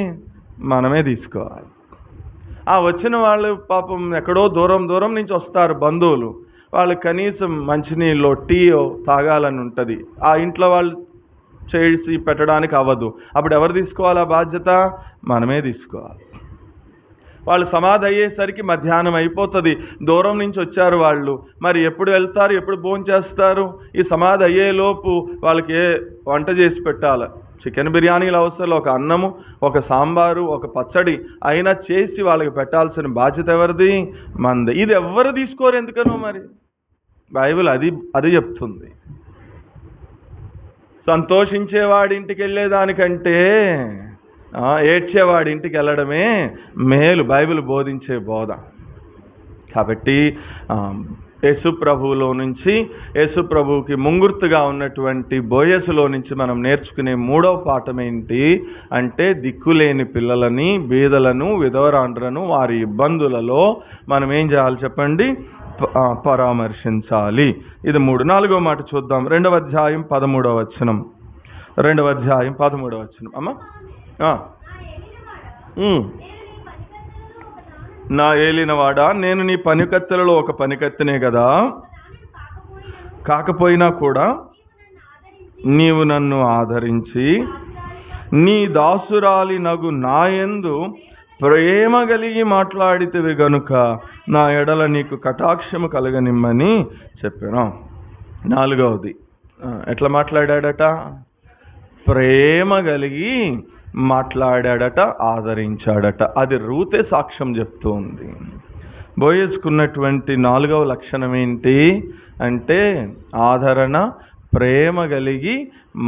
మనమే తీసుకోవాలి. వచ్చిన వాళ్ళు పాపం ఎక్కడో దూరం నుంచి వస్తారు బంధువులు. వాళ్ళకి కనీసం మంచినీళ్ళు, టీయో తాగాలని ఉంటుంది. ఆ ఇంట్లో వాళ్ళు చేసి పెట్టడానికి అవ్వదు. అప్పుడు ఎవరు తీసుకోవాలి ఆ బాధ్యత? మనమే తీసుకోవాలి. వాళ్ళు సమాధి అయ్యేసరికి మధ్యాహ్నం అయిపోతుంది. దూరం నుంచి వచ్చారు వాళ్ళు, మరి ఎప్పుడు వెళ్తారు, ఎప్పుడు భోంచేస్తారు? ఈ సమాధి అయ్యేలోపు వాళ్ళకి వంట చేసి పెట్టాలి. చికెన్ బిర్యానీలు అవసరం, ఒక అన్నము, ఒక సాంబారు, ఒక పచ్చడి అయినా చేసి వాళ్ళకి పెట్టాల్సిన బాధ్యత ఎవరిది? మనది. ఇది ఎవ్వరు తీసుకోరు. ఎందుకనో మరి బైబిల్ అది చెప్తుంది. సంతోషించేవాడి ఇంటికి వెళ్ళేదానికంటే ఏడ్చేవాడి ఇంటికి వెళ్ళడమే మేలు, బైబిల్ బోధించే బోధ. కాబట్టి యేసు ప్రభువులో నుంచి, యేసు ప్రభువుకి ముంగుర్తుగా ఉన్నటువంటి బోయసులో నుంచి మనం నేర్చుకునే మూడవ పాఠం ఏంటి అంటే, దిక్కులేని పిల్లలని, బీదలను, విధవరాండ్రను వారి ఇబ్బందులలో మనం ఏం చేయాలి చెప్పండి? పరామర్శించాలి. ఇది 3. 4వ మాట చూద్దాం. 2వ అధ్యాయం 13వ వచనం. 2వ అధ్యాయం 13వ వచనం. అమ్మా, నా ఏలినవాడా, నేను నీ పనికత్తెలలో ఒక పనికత్తెనే కదా, కాకపోయినా కూడా నీవు నన్ను ఆదరించి నీ దాసురాలి నగు నాయందు ప్రేమ కలిగి మాట్లాడితివి గనుక నా ఎడల నీకు కటాక్షము కలగనిమ్మని చెప్పాను. 4వది ఎట్లా మాట్లాడాడట? ప్రేమ కలిగి మాట్లాడాడట, ఆదరించాడట. అది రూతే సాక్ష్యం చెప్తూ ఉంది. బోయజ్కున్నటువంటి 4వ లక్షణం ఏంటి అంటే ఆదరణ, ప్రేమ కలిగి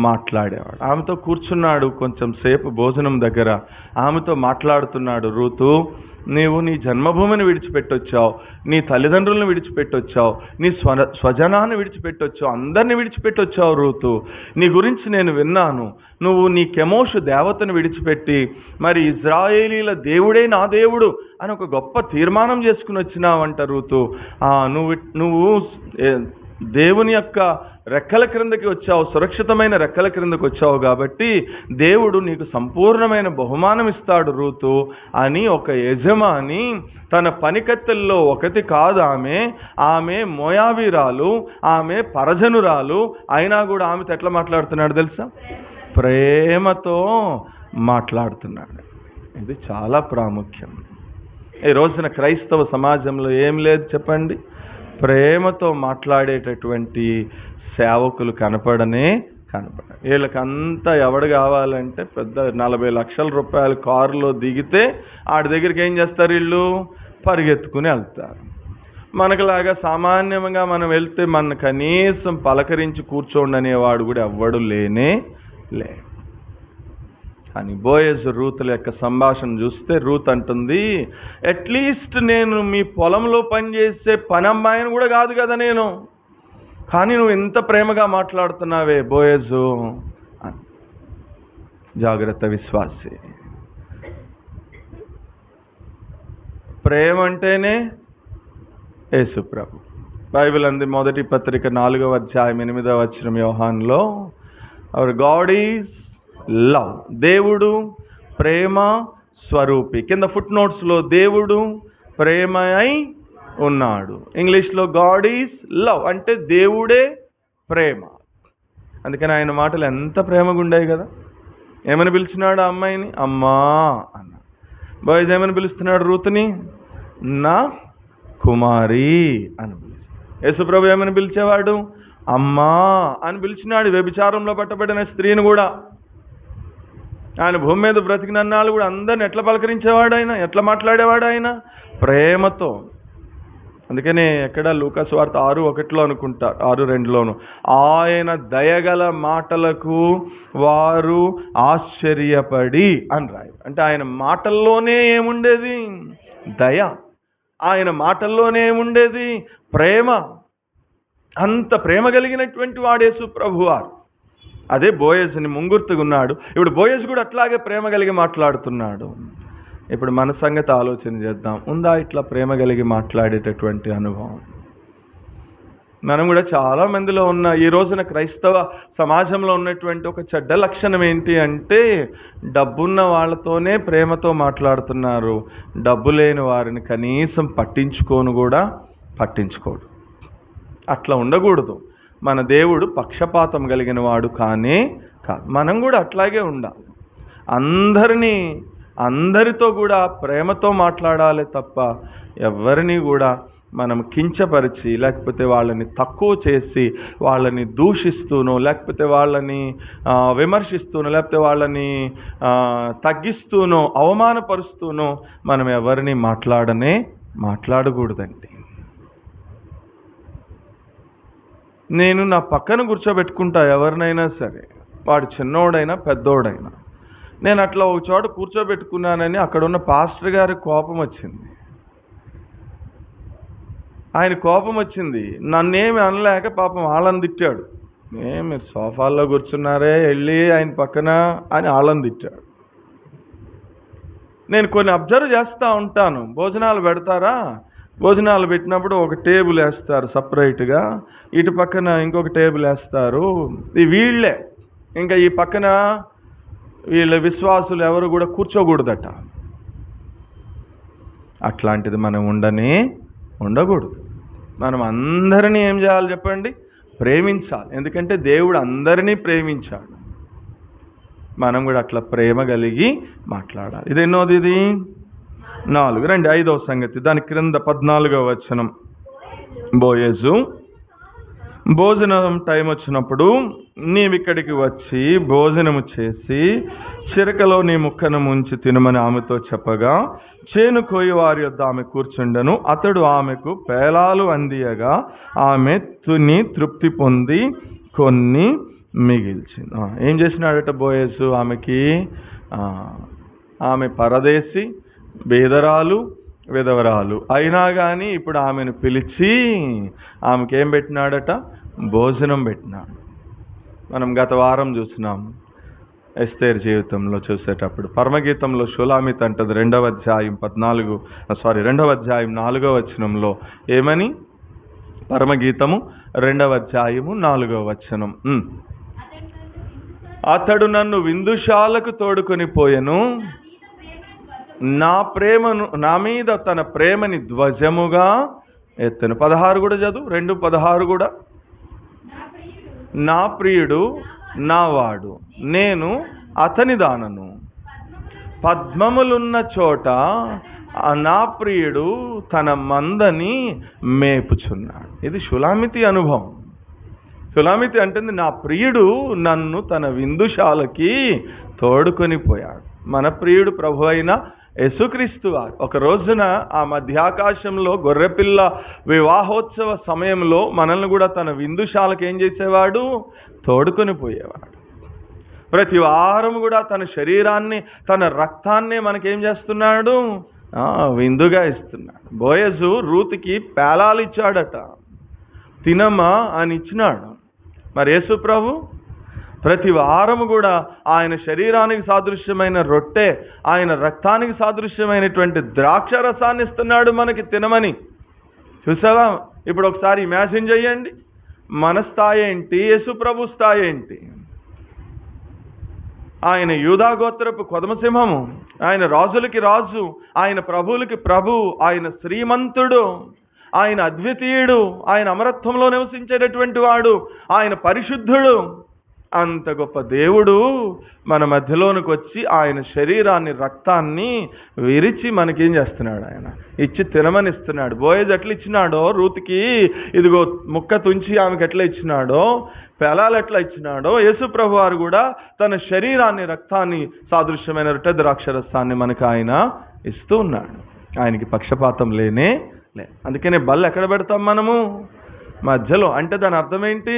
మాట్లాడేవాడు. ఆమెతో కూర్చున్నాడు కొంచెం సేపు భోజనం దగ్గర. ఆమెతో మాట్లాడుతున్నాడు. రూతు, నీవు నీ జన్మభూమిని విడిచిపెట్టొచ్చావు, నీ తల్లిదండ్రులను విడిచిపెట్టొచ్చావు, నీ స్వజనాన్ని విడిచిపెట్టొచ్చావు, అందరిని విడిచిపెట్టొచ్చావు రూతు. నీ గురించి నేను విన్నాను. నువ్వు నీ కెమోషు దేవతను విడిచిపెట్టి మరి ఇజ్రాయేలీల దేవుడే నా దేవుడు అని ఒక గొప్ప తీర్మానం చేసుకుని వచ్చినావంట రూతు. నువ్వు దేవుని యొక్క రెక్కల క్రిందకి వచ్చావు, సురక్షితమైన రెక్కల క్రిందకి వచ్చావు కాబట్టి దేవుడు నీకు సంపూర్ణమైన బహుమానం ఇస్తాడు రూతు అని ఒక యజమాని తన పనికత్తెల్లో ఒకటి కాదు ఆమె మోయాబీరాలు, ఆమె పరజనురాలు, అయినా కూడా ఆమెతో ఎట్లా మాట్లాడుతున్నాడు తెలుసా? ప్రేమతో మాట్లాడుతున్నాడు. ఇది చాలా ప్రాముఖ్యం. ఈ రోజున క్రైస్తవ సమాజంలో ఏం లేదు చెప్పండి? ప్రేమతో మాట్లాడేటటువంటి సేవకులు కనపడనే కనపడ. వీళ్ళకంతా ఎవడు కావాలంటే పెద్ద 40 లక్షల రూపాయల కారులో దిగితే ఆడి దగ్గరికి ఏం చేస్తారు? వీళ్ళు పరిగెత్తుకుని వెళ్తారు. మనకులాగా సామాన్యంగా మనం వెళ్తే మన కనీసం పలకరించి కూర్చోండి అనేవాడు కూడా ఎవ్వడు లేనే లే. కానీ బోయజ్ రూతుల యొక్క సంభాషణ చూస్తే రూత్ అంటుంది, అట్లీస్ట్ నేను మీ పొలంలో పనిచేసే పని అమ్మాయిని కూడా కాదు కదా నేను, కానీ నువ్వు ఎంత ప్రేమగా మాట్లాడుతున్నావే బోయజు అని. జాగ్రత్త విశ్వాసి. ప్రేమ అంటేనే యేసు ప్రభు. బైబిల్ అంది మొదటి పత్రిక 4వ అధ్యాయం 8వ వచనం యోహానులో, అవర్ గాడ్ ఈజ్ లవ్. దేవుడు ప్రేమ స్వరూపి. కింద ఫుట్ నోట్స్లో దేవుడు ప్రేమ అయి ఉన్నాడు. ఇంగ్లీష్లో గాడ్ ఈజ్ లవ్ అంటే దేవుడే ప్రేమ. అందుకని ఆయన మాటలు ఎంత ప్రేమగా ఉండేవి కదా. ఏమని పిలిచినాడు ఆ అమ్మాయిని? అమ్మా అన్న. బాయ్స్ ఏమని పిలుస్తున్నాడు రూతుని? నా కుమారి అని పిలుస్తున్నాడు. యేసుప్రభు ఏమని పిలిచేవాడు? అమ్మా అని పిలిచినాడు. వ్యభిచారంలో పట్టబడిన స్త్రీని కూడా. ఆయన భూమి మీద బ్రతికినన్నాళ్ళు కూడా అందరిని ఎట్లా పలకరించేవాడు ఆయన? ఎట్లా మాట్లాడేవాడు ఆయన? ప్రేమతో. అందుకనే ఎక్కడ లూకాసు వార్త 6:1 అనుకుంటా, 6:2 ఆయన దయగల మాటలకు వారు ఆశ్చర్యపడి అని రాయి. అంటే ఆయన మాటల్లోనే ఏముండేది? దయ. ఆయన మాటల్లోనే ఏముండేది? ప్రేమ. అంత ప్రేమ కలిగినటువంటి వాడు యేసు ప్రభువారు. అదే బోయజ్ని ముంగుర్తుగా ఉన్నాడు. ఇప్పుడు బోయజ్ కూడా అట్లాగే ప్రేమ కలిగి మాట్లాడుతున్నాడు. ఇప్పుడు మన సంగతి ఆలోచన చేద్దాం. ఉందా ఇట్లా ప్రేమ కలిగి మాట్లాడేటటువంటి అనుభవం? మనం కూడా చాలా మందిలో ఉన్న ఈ రోజున క్రైస్తవ సమాజంలో ఉన్నటువంటి ఒక చెడ్డ లక్షణం ఏంటి అంటే, డబ్బున్న వాళ్ళతోనే ప్రేమతో మాట్లాడుతున్నారు, డబ్బు లేని వారిని కనీసం పట్టించుకోడు. అట్లా ఉండకూడదు. మన దేవుడు పక్షపాతం కలిగిన వాడు కానే కాదు. మనం కూడా అట్లాగే ఉండాలి. అందరితో కూడా ప్రేమతో మాట్లాడాలి తప్ప ఎవరిని కూడా మనం కించపరిచి, లేకపోతే వాళ్ళని తక్కువ చేసి, వాళ్ళని దూషిస్తూనో, లేకపోతే వాళ్ళని విమర్శిస్తూనో, లేకపోతే వాళ్ళని తగ్గిస్తూనో, అవమానపరుస్తూనో మనం ఎవరిని మాట్లాడకూడదండి. నేను నా పక్కన కూర్చోబెట్టుకుంటా ఎవరినైనా సరే, వాడు చిన్నోడైనా పెద్దోడైనా. నేను అట్లా ఒక చోట కూర్చోబెట్టుకున్నానని అక్కడ ఉన్న పాస్టర్ గారికి కోపం వచ్చింది. ఆయన కోపం వచ్చింది. నన్నేమి అనలేక పాపం వాళ్ళని తిట్టాడు. మీరు సోఫాల్లో కూర్చున్నారే, వెళ్ళి ఆయన పక్కన అని వాళ్ళని తిట్టాడు. నేను కొన్ని అబ్జర్వ్ చేస్తూ ఉంటాను. భోజనాలు పెడతారా, భోజనాలు పెట్టినప్పుడు ఒక టేబుల్ వేస్తారు సపరేట్గా, ఇటు పక్కన ఇంకొక టేబుల్ వేస్తారు. వీళ్ళే ఇంకా ఈ పక్కన వీళ్ళ విశ్వాసులు ఎవరు కూడా కూర్చోకూడదట. అట్లాంటిది మనం ఉండకూడదు. మనం అందరినీ ఏం చేయాలి చెప్పండి? ప్రేమించాలి. ఎందుకంటే దేవుడు అందరినీ ప్రేమించాడు. మనం కూడా అట్లా ప్రేమ కలిగి మాట్లాడాలి. ఇది ఎన్నోది? ఇది 4. రండి 5వ సంగతి. దాని క్రింద 14వ వచనం. బోయజు భోజనం టైం వచ్చినప్పుడు నీవిక్కడికి వచ్చి భోజనము చేసి చిరకలో నీ ముక్కను ముంచి తినమని ఆమెతో చెప్పగా, చేను కోయి వారి యొద్ద ఆమె కూర్చుండెను. అతడు ఆమెకు పేలాలు అందియగా ఆమె తిని తృప్తి పొంది కొన్ని మిగిల్చింది. ఏం చేసినాడట బోయజు? ఆమెకి ఆమె పరదేశి, బేదరాలు, విధవరాలు అయినా కానీ ఇప్పుడు ఆమెను పిలిచి ఆమెకి ఏం పెట్టినాడట? భోజనం పెట్టినాడు. మనం గత వారం చూసినాం ఎస్తేర్ జీవితంలో చూసేటప్పుడు. పరమగీతంలో షూలామిత్ అంటది 2వ అధ్యాయం 4వ వచనంలో ఏమని? పరమగీతము 2వ అధ్యాయము 4వ వచనం. అతడు నన్ను విందుశాలకు తోడుకొని పోయెను, నా మీద తన ప్రేమని ధ్వజముగా ఎత్తెను. 16 కూడా చదువు. 2:16 కూడా. నా ప్రియుడు నావాడు, నేను అతని దానను, పద్మములున్న చోట నా ప్రియుడు తన మందని మేపుచున్నాడు. ఇది షులామితి అనుభవం. షులామితి అంటుంది, నా ప్రియుడు నన్ను తన విందుశాలకి తోడుకొని పోయాడు. మన ప్రియుడు ప్రభు అయిన యేసుక్రీస్తు వారు ఒక రోజున ఆ మధ్యాకాశంలో గొర్రెపిల్ల వివాహోత్సవ సమయంలో మనల్ని కూడా తన విందుశాలకు ఏం చేసేవాడు? తోడుకొని పోయేవాడు. ప్రతి వారం కూడా తన శరీరాన్ని, తన రక్తాన్ని మనకేం చేస్తున్నాడు? విందుగా ఇస్తున్నాడు. బోయజు రూతుకి పేలాలు ఇచ్చాడట, తినమా అని ఇచ్చినాడు. మరి యేసు ప్రభు ప్రతి వారము కూడా ఆయన శరీరానికి సాదృశ్యమైన రొట్టె, ఆయన రక్తానికి సాదృశ్యమైనటువంటి ద్రాక్ష రసాన్ని ఇస్తున్నాడు మనకి తినమని. చూసావా? ఇప్పుడు ఒకసారి ఇమాజిన్ చేయండి, మన స్థాయి ఏంటి, యేసు ప్రభు స్థాయి ఏంటి? ఆయన యూదా గోత్రపు కొదమసింహము, ఆయన రాజులకి రాజు, ఆయన ప్రభువులకి ప్రభు, ఆయన శ్రీమంతుడు, ఆయన అద్వితీయుడు, ఆయన అమరత్వంలో నివసించేటటువంటి వాడు, ఆయన పరిశుద్ధుడు. అంత గొప్ప దేవుడు మన మధ్యలోనికి వచ్చి ఆయన శరీరాన్ని, రక్తాన్ని విరిచి మనకేం చేస్తున్నాడు? ఆయన ఇచ్చి తినమని ఇస్తున్నాడు. బోయజ్ ఎట్లా ఇచ్చినాడో రూతుకి, ఇదిగో ముక్క తుంచి ఆమెకు ఎట్లా ఇచ్చినాడో, పేలాలు ఎట్లా ఇచ్చినాడో, యేసు ప్రభు వారు కూడా తన శరీరాన్ని, రక్తాన్ని సాదృశ్యమైన రొట్టె ద్రాక్షరసాన్ని మనకు ఆయన ఇస్తూ ఉన్నాడు. ఆయనకి పక్షపాతం లేనే లే. అందుకనే బల్ల ఎక్కడ పెడతాం మనము? మధ్యలో. అంటే దాని అర్థం ఏంటి?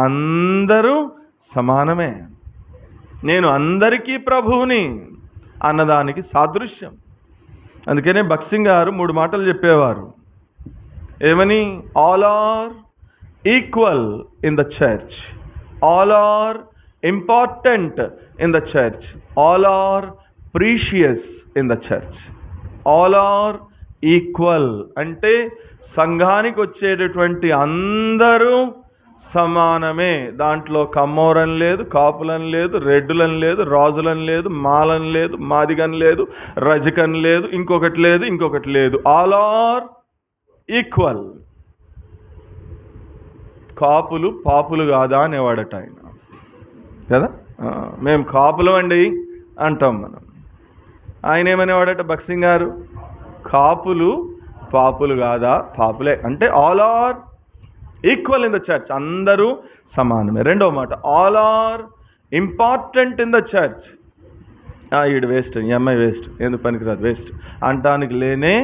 అందరూ సమానమే, నేను అందరికీ ప్రభువుని అన్నదానికి సాదృశ్యం. అందుకనే భక్సింగ్ గారు 3 మాటలు చెప్పేవారు. ఏమని? All are equal in the church, all are important in the church, all are precious in the church. All are equal అంటే సంఘానికి వచ్చేటటువంటి అందరూ సమానమే. దాంట్లో కమ్మోరని లేదు, కాపులని లేదు, రెడ్డులని లేదు, రాజులని లేదు, మాలని లేదు, మాదిగని లేదు, రజకని లేదు, ఇంకొకటి లేదు. All are equal. కాపులు పాపులు కాదా అనేవాడట ఆయన కదా. మేము కాపులు అండి అంటాం మనం. ఆయన ఏమనేవాడట భక్సింగ్ గారు? కాపులు పాపులు కాదా? పాపులే. అంటే all are equal in the church, అందరూ సమానమే. 2వ మాట, all are important in the church. ఈడు వేస్ట్, ఈ అమ్మాయి వేస్ట్, ఎందుకు పనికిరాదు, వేస్ట్ అంటానికి లేనే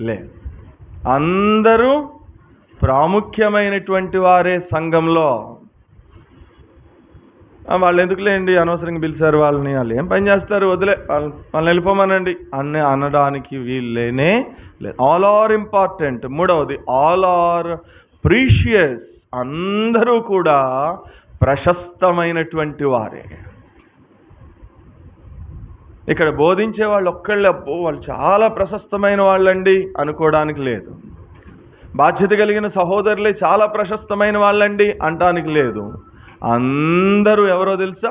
లే. అందరూ ప్రాముఖ్యమైనటువంటి వారే సంఘంలో. వాళ్ళు ఎందుకులేండి, అనవసరంగా పిలిచారు వాళ్ళని, వాళ్ళు ఏం పని చేస్తారు, వదిలే వాళ్ళని వెళ్ళిపోమనండి అనడానికి వీళ్ళేనే లేదు. All are important. మూడవది, ఆల్ ఆర్ ప్రీషియస్. అందరూ కూడా ప్రశస్తమైనటువంటి వారే. ఇక్కడ బోధించే వాళ్ళు ఒక్కళ్ళే వాళ్ళు చాలా ప్రశస్తమైన వాళ్ళండి అనుకోవడానికి లేదు. బాధ్యత కలిగిన సహోదరులే చాలా ప్రశస్తమైన వాళ్ళండి అంటానికి లేదు. అందరూ ఎవరో తెలుసా?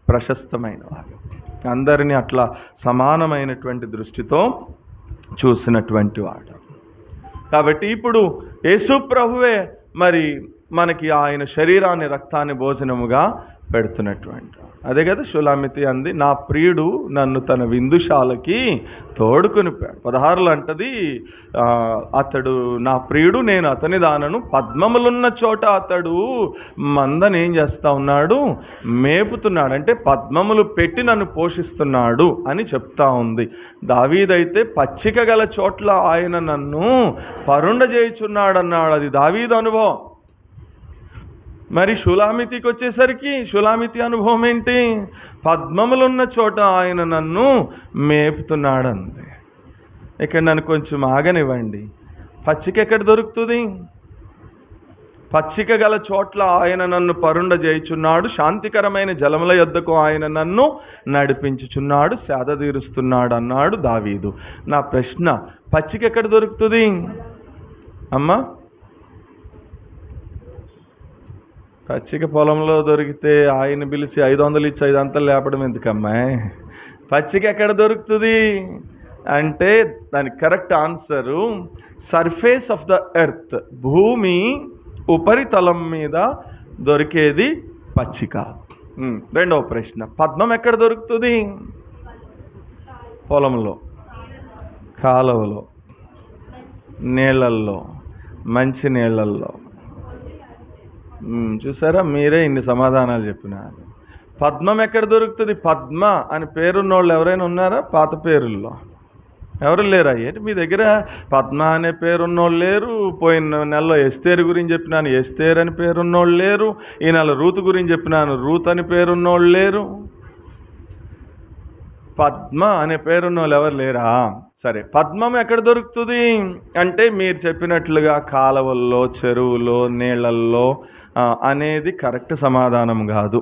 ప్రశస్తమైన వాళ్ళు. అందరినీ అట్లా సమానమైనటువంటి దృష్టితో చూసినటువంటి వాడు. కాబట్టి ఇప్పుడు యేసు ప్రభువే మరి మనకి ఆయన శరీరాన్ని రక్తాన్ని భోజనముగా పెడుతున్నటువంటి. అదే కదా షులామితి అంది, నా ప్రియుడు నన్ను తన విందుశాలకి తోడుకొనిపోయాడు. 16లో అంటది, అతడు నా ప్రియుడు, నేను అతని దానను, పద్మములున్న చోట అతడు మందని ఏం చేస్తా ఉన్నాడు? మేపుతున్నాడు. అంటే పద్మములు పెట్టి నన్ను పోషిస్తున్నాడు అని చెప్తా ఉంది. దావీదైతే పచ్చిక గల చోట్ల ఆయన నన్ను పరుండజేయుచున్నాడు అన్నాడు. అది దావీదు అనుభవం. మరి షులామితికి వచ్చేసరికి షులామితి అనుభవం ఏంటి? పద్మములున్న చోట ఆయన నన్ను మేపుతున్నాడంది. ఇక్కడ నన్ను కొంచెం ఆగనివ్వండి. పచ్చిక ఎక్కడ దొరుకుతుంది? పచ్చిక గల చోట్ల ఆయన నన్ను పరుండ చేయుచున్నాడు, శాంతికరమైన జలముల యొద్దకు ఆయన నన్ను నడిపించుచున్నాడు, సేద తీరుస్తున్నాడు అన్నాడు దావీదు. నా ప్రశ్న, పచ్చిక ఎక్కడ దొరుకుతుంది అమ్మా? పచ్చిక పొలంలో దొరికితే ఆయన పిలిచి 500 ఇచ్చి 500 లేపడం ఎందుకమ్మా? పచ్చిక ఎక్కడ దొరుకుతుంది అంటే దానికి correct answer surface of the earth, భూమి ఉపరితలం మీద దొరికేది పచ్చిక. రెండవ ప్రశ్న, పద్మం ఎక్కడ దొరుకుతుంది? పొలంలో, కాలువలో, నీళ్ళల్లో, మంచి నీళ్ళల్లో. చూసారా, మీరే ఇన్ని సమాధానాలు చెప్పినారు. పద్మం ఎక్కడ దొరుకుతుంది? పద్మ అని పేరున్న వాళ్ళు ఎవరైనా ఉన్నారా? పాత పేరుల్లో ఎవరు లేరా? ఏంటి మీ దగ్గర పద్మ అనే పేరున్నోళ్ళు లేరు? పోయిన నెలలో ఎస్తేరు గురించి చెప్పినాను, ఎస్తేర్ అని పేరున్నోళ్ళు లేరు. ఈ నెల రూతు గురించి చెప్పినాను, రూత్ అని పేరున్నోళ్ళు లేరు. పద్మ అనే పేరున్నోళ్ళు ఎవరు లేరా? సరే, పద్మం ఎక్కడ దొరుకుతుంది అంటే మీరు చెప్పినట్లుగా కాలువల్లో, చెరువులో, నీళ్ళల్లో అనేది కరెక్ట్ సమాధానం కాదు.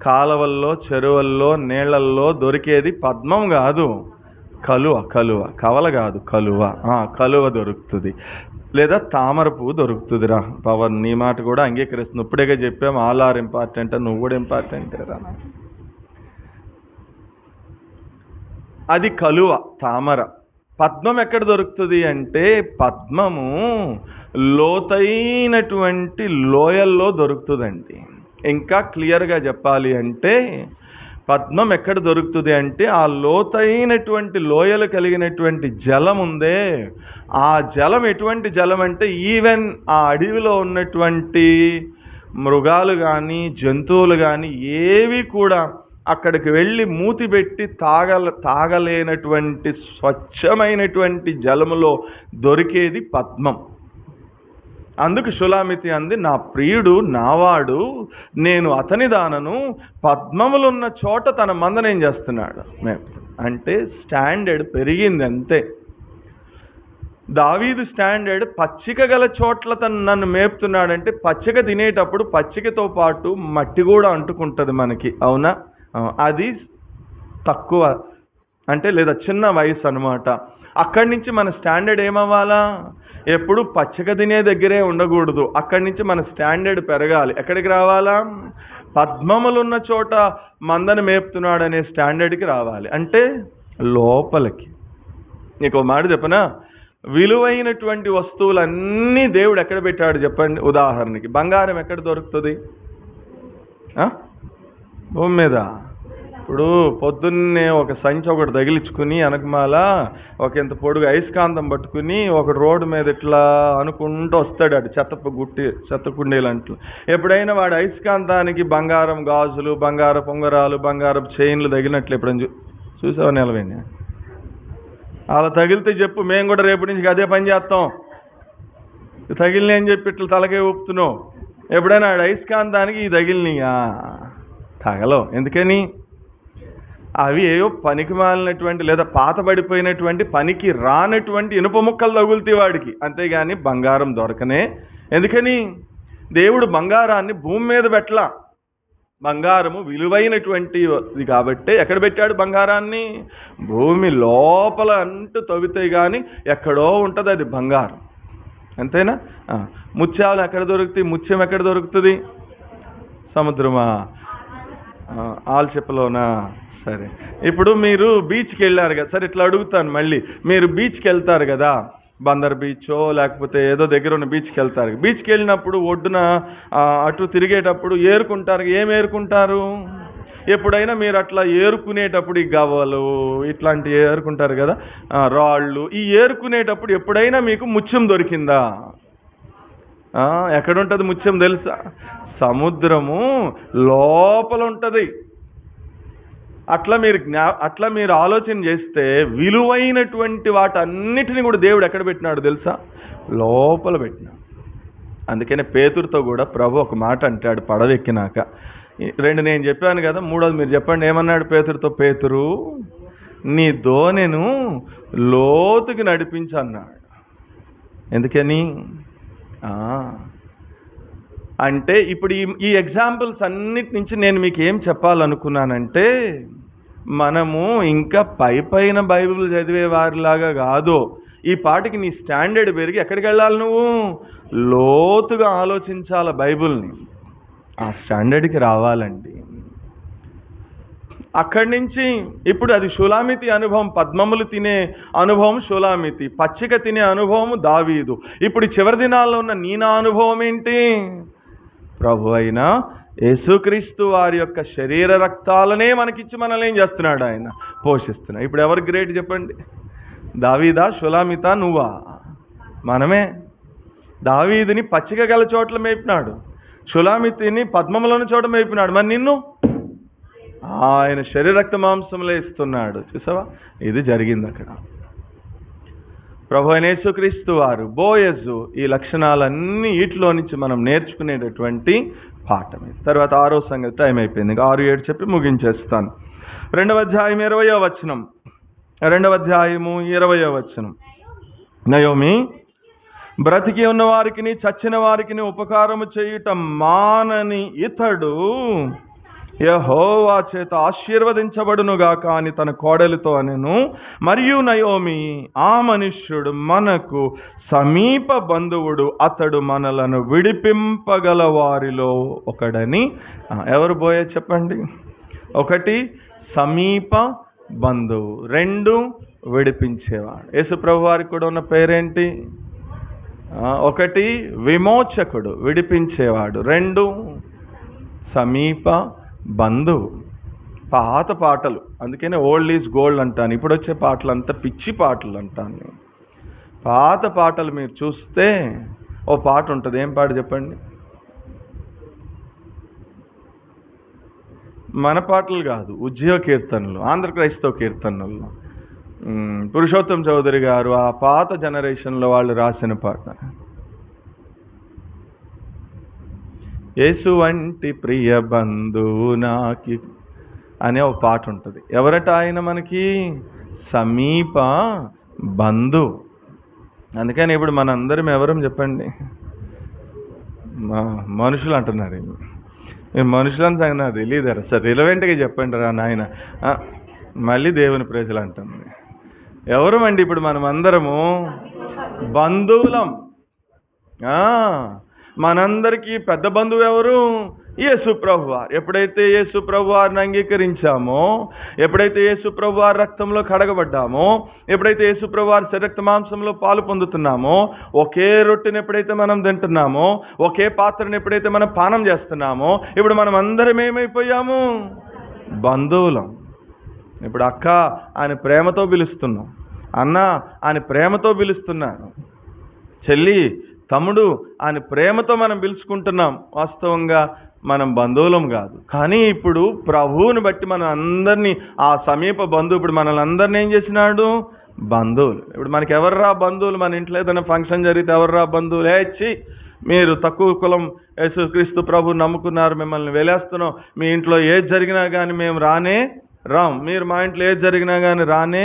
కాలువల్లో, చెరువుల్లో, నీళ్ళల్లో దొరికేది పద్మం కాదు, కలువ. కవల కాదు, కలువ దొరుకుతుంది. లేదా తామర పువ్వు దొరుకుతుందిరా. పవన్ నీ మాట కూడా అంగీకరిస్తుంది. ఇప్పుడేగా చెప్పాము ఆల్ ఆర్ ఇంపార్టెంట్, నువ్వు కూడా ఇంపార్టెంటేరా. అది కలువ, తామర. పద్మం ఎక్కడ దొరుకుతుంది అంటే పద్మము లోతైనటువంటి లోయల్లో దొరుకుతుందండి. ఇంకా క్లియర్గా చెప్పాలి అంటే పద్మం ఎక్కడ దొరుకుతుంది అంటే ఆ లోతైనటువంటి లోయలు కలిగినటువంటి జలం ఉందే, ఆ జలం ఎటువంటి జలం అంటే ఈవెన్ ఆ అడవిలో ఉన్నటువంటి మృగాలు కానీ జంతువులు కానీ ఏవి కూడా అక్కడికి వెళ్ళి మూతి పెట్టి తాగలేనటువంటి స్వచ్ఛమైనటువంటి జలములో దొరికేది పద్మం. అందుకు షులామితి అంది, నా ప్రియుడు నావాడు, నేను అతని దానను, పద్మములున్న చోట తన మందనేం చేస్తున్నాడు అంటే స్టాండర్డ్ పెరిగింది అంతే. దావీదు స్టాండర్డ్ పచ్చిక గల చోట్ల నన్ను మేపుతున్నాడంటే పచ్చిక తినేటప్పుడు పచ్చికతో పాటు మట్టి కూడా అంటుకుంటుంది మనకి, అవునా? అది తక్కువ అంటే లేదా చిన్న వయసు అనమాట. అక్కడి నుంచి మన స్టాండర్డ్ ఏమవ్వాలా? ఎప్పుడు పచ్చిక తినే దగ్గరే ఉండకూడదు. అక్కడి నుంచి మన స్టాండర్డ్ పెరగాలి. ఎక్కడికి రావాలా? పద్మములున్న చోట మందను మేపుతున్నాడు అనే స్టాండర్డ్కి రావాలి. అంటే లోపలికి. నీకు మాట చెప్పనా, విలువైనటువంటి వస్తువులన్నీ దేవుడు ఎక్కడ పెట్టాడు చెప్పండి. ఉదాహరణకి బంగారం ఎక్కడ దొరుకుతుంది? భూమి మీద. ఇప్పుడు పొద్దున్నే ఒక సంచి ఒకటి తగిలించుకుని వెనకమాల ఒక ఇంత పొడుగు అయస్కాంతం పట్టుకుని ఒక రోడ్డు మీద ఇట్లా అనుకుంటూ వస్తాడు, అటు చెత్త కుండీలంట్లు. ఎప్పుడైనా వాడు అయస్కాంతానికి బంగారం గాజులు, బంగారపు ఉంగరాలు, బంగారపు చైన్లు తగిలినట్లు ఎప్పుడైనా చూసావా? నిలవేణి అలా తగిలితే చెప్పు, మేము కూడా రేపటి నుంచి అదే పని చేస్తాం. తగిలినాయి అని చెప్పి ఇట్లా తలకే ఊపుతున్నావు. ఎప్పుడైనా ఆడు అయస్కాంతానికి ఈ తగిలినాయా? తగలవు. ఎందుకని? అవి ఏవో పనికి మాలినటువంటి లేదా పాతబడిపోయినటువంటి పనికి రానటువంటి ఇనుప ముక్కలు తగులుతాయి వాడికి, అంతేగాని బంగారం దొరకనే. ఎందుకని? దేవుడు బంగారాన్ని భూమి మీద పెట్టలా. బంగారము విలువైనటువంటిది కాబట్టి ఎక్కడ పెట్టాడు బంగారాన్ని? భూమి లోపల అంటూ తవ్వితే కానీ ఎక్కడో ఉంటుంది అది బంగారం, అంతేనా? ముత్యాలు ఎక్కడ దొరుకుతాయి? ముత్యం ఎక్కడ దొరుకుతుంది? సముద్రమా? ఆల్చిప్పలోనా? సరే, ఇప్పుడు మీరు బీచ్కి వెళ్ళారు కదా, సరే ఇట్లా అడుగుతాను మళ్ళీ. మీరు బీచ్కి వెళ్తారు కదా, బందర్ బీచో లేకపోతే ఏదో దగ్గర ఉన్న బీచ్కి వెళ్తారు. బీచ్కి వెళ్ళినప్పుడు ఒడ్డున అటు తిరిగేటప్పుడు ఏరుకుంటారు. ఏం ఏరుకుంటారు? ఎప్పుడైనా మీరు అట్లా ఏరుకునేటప్పుడు ఈ గవ్వలు ఇట్లాంటివి ఏరుకుంటారు కదా, రాళ్ళు, ఈ ఏరుకునేటప్పుడు ఎప్పుడైనా మీకు ముత్యం దొరికిందా? ఎక్కడుంటుంది ముత్యం తెలుసా? సముద్రము లోపల ఉంటుంది. అట్లా మీరు ఆలోచన చేస్తే విలువైనటువంటి వాటన్నిటిని కూడా దేవుడు ఎక్కడ పెట్టినాడు తెలుసా? లోపల పెట్టినాడు. అందుకనే పేతురుతో కూడా ప్రభు ఒక మాట అంటాడు పడవ ఎక్కినాక. 2 నేను చెప్పాను కదా, 3వది మీరు చెప్పండి. ఏమన్నాడు పేతురుతో? పేతురు, నీ దోణెను లోతుకి నడిపించన్నాడు. ఎందుకని అంటే ఇప్పుడు ఈ ఎగ్జాంపుల్స్ అన్నిటి నుంచి నేను మీకు ఏం చెప్పాలనుకున్నానంటే, మనము ఇంకా పైన బైబిల్ చదివే వారిలాగా కాదు. ఈ పాటికి నీ స్టాండర్డ్ పెరిగి ఎక్కడికి వెళ్ళాలి? నువ్వు లోతుగా ఆలోచించాలి బైబిల్ని. ఆ స్టాండర్డ్కి రావాలండి. అక్కడి నుంచి ఇప్పుడు అది షులామితి అనుభవం, పద్మములు తినే అనుభవం షులామితి, పచ్చిక తినే అనుభవం దావీదు. ఇప్పుడు చివరి దినాల్లో ఉన్న నా అనుభవం ఏంటి? ప్రభు అయిన యేసుక్రీస్తు వారి యొక్క శరీర రక్తాలనే మనకిచ్చి మనల్ని ఏం చేస్తున్నాడు? ఆయన పోషిస్తున్నాడు. ఇప్పుడు ఎవరు గ్రేట్ చెప్పండి? దావీదా, షులామితా, నువ్వా? మనమే. దావీదుని పచ్చిక గల చోట్ల మేపినాడు, షులామితిని పద్మములను చోట మేపినాడు. మరి నిన్ను ఆయన శరీర రక్త మాంసంలో ఇస్తున్నాడు. చూసావా? ఇది జరిగింది అక్కడ. ప్రభు అయిన యేసుక్రీస్తు వారు, బోయజు, ఈ లక్షణాలన్నీ వీటిలో నుంచి మనం నేర్చుకునేటటువంటి పాఠమే. తర్వాత 6వ సంగతి, టైం అయిపోయింది, 6-7 చెప్పి ముగించేస్తాను. 2వ అధ్యాయం 20వ వచనం. 2వ అధ్యాయము 20వ వచనం. నయోమి బ్రతికి ఉన్న వారికి చచ్చిన వారికి ఉపకారము చేయుట మానని ఇతడు యెహోవా చేత ఆశీర్వదించబడునుగాక అని తన కోడలితో అనెను. మరియు నయోమి, ఆ మనుష్యుడు మనకు సమీప బంధువుడు, అతడు మనలను విడిపింపగల వారిలో ఒకడని. ఎవరు పోయే చెప్పండి? 1 సమీప బంధువు, 2 విడిపించేవాడు. యేసుప్రభు వారికి కూడా ఉన్న పేరేంటి? 1 విమోచకుడు, విడిపించేవాడు, 2 సమీప బంధువు. పాత పాటలు, అందుకనే ఓల్డ్ ఈజ్ గోల్డ్ అంటాను. ఇప్పుడు వచ్చే పాటలు అంతా పిచ్చి పాటలు అంటాను. పాత పాటలు మీరు చూస్తే ఓ పాట ఉంటుంది. ఏం పాట చెప్పండి? మన పాటలు కాదు, ఉద్యోగ కీర్తనలు, ఆంధ్ర క్రైస్తవ కీర్తనలు. పురుషోత్తం చౌదరి గారు ఆ పాత జనరేషన్లో వాళ్ళు రాసిన పాట. యేసు వంటి ప్రియ బంధువు నాకి అనే ఒక పాట ఉంటుంది. ఎవరట ఆయన? మనకి సమీప బంధువు. అందుకని ఇప్పుడు మనందరం ఎవరం చెప్పండి? మనుషులు అంటున్నారు. మీరు మనుషులని సంగతి నాకు తెలియదు. సార్ రిలవెంట్గా చెప్పండి రా నాయన. మళ్ళీ దేవుని ప్రజలు అంటుంది. ఎవరమండి ఇప్పుడు మనం అందరము? బంధువులం. మనందరికీ పెద్ద బంధువు ఎవరు? యేసు ప్రభువారు. ఎప్పుడైతే యేసు ప్రభువారిని అంగీకరించామో, ఎప్పుడైతే యేసు ప్రభువారి రక్తంలో కడగబడ్డామో, ఎప్పుడైతే యేసు ప్రభువారి శరీర మాంసంలో పాలు పొందుతున్నామో, ఒకే రొట్టెని ఎప్పుడైతే మనం తింటున్నామో, ఒకే పాత్రను ఎప్పుడైతే మనం పానం చేస్తున్నామో, ఇప్పుడు మనం అందరం ఏమైపోయాము? బంధువులం. ఇప్పుడు అక్క ఆయన ప్రేమతో పిలుస్తున్నాం, అన్న ఆయన ప్రేమతో పిలుస్తున్నాను, చెల్లి తమ్ముడు ఆయన ప్రేమతో మనం పిలుచుకుంటున్నాం. వాస్తవంగా మనం బంధువులం కాదు. కానీ ఇప్పుడు ప్రభువుని బట్టి మన అందరినీ, ఆ సమీప బంధువు ఇప్పుడు మనల్ని అందరినీ ఏం చేసినాడు? బంధువులు. ఇప్పుడు మనకి ఎవర్రా బంధువులు? మన ఇంట్లో ఏదైనా ఫంక్షన్ జరిగితే ఎవర్రా బంధువులు? ఏచ్చి మీరు తక్కువ కులం, యేసుక్రీస్తు ప్రభు నమ్ముకున్నారు, మిమ్మల్ని వెలేస్తున్నాం, మీ ఇంట్లో ఏది జరిగినా కానీ మేము రానే రామ్. మీరు మా ఇంట్లో ఏది జరిగినా కానీ రానే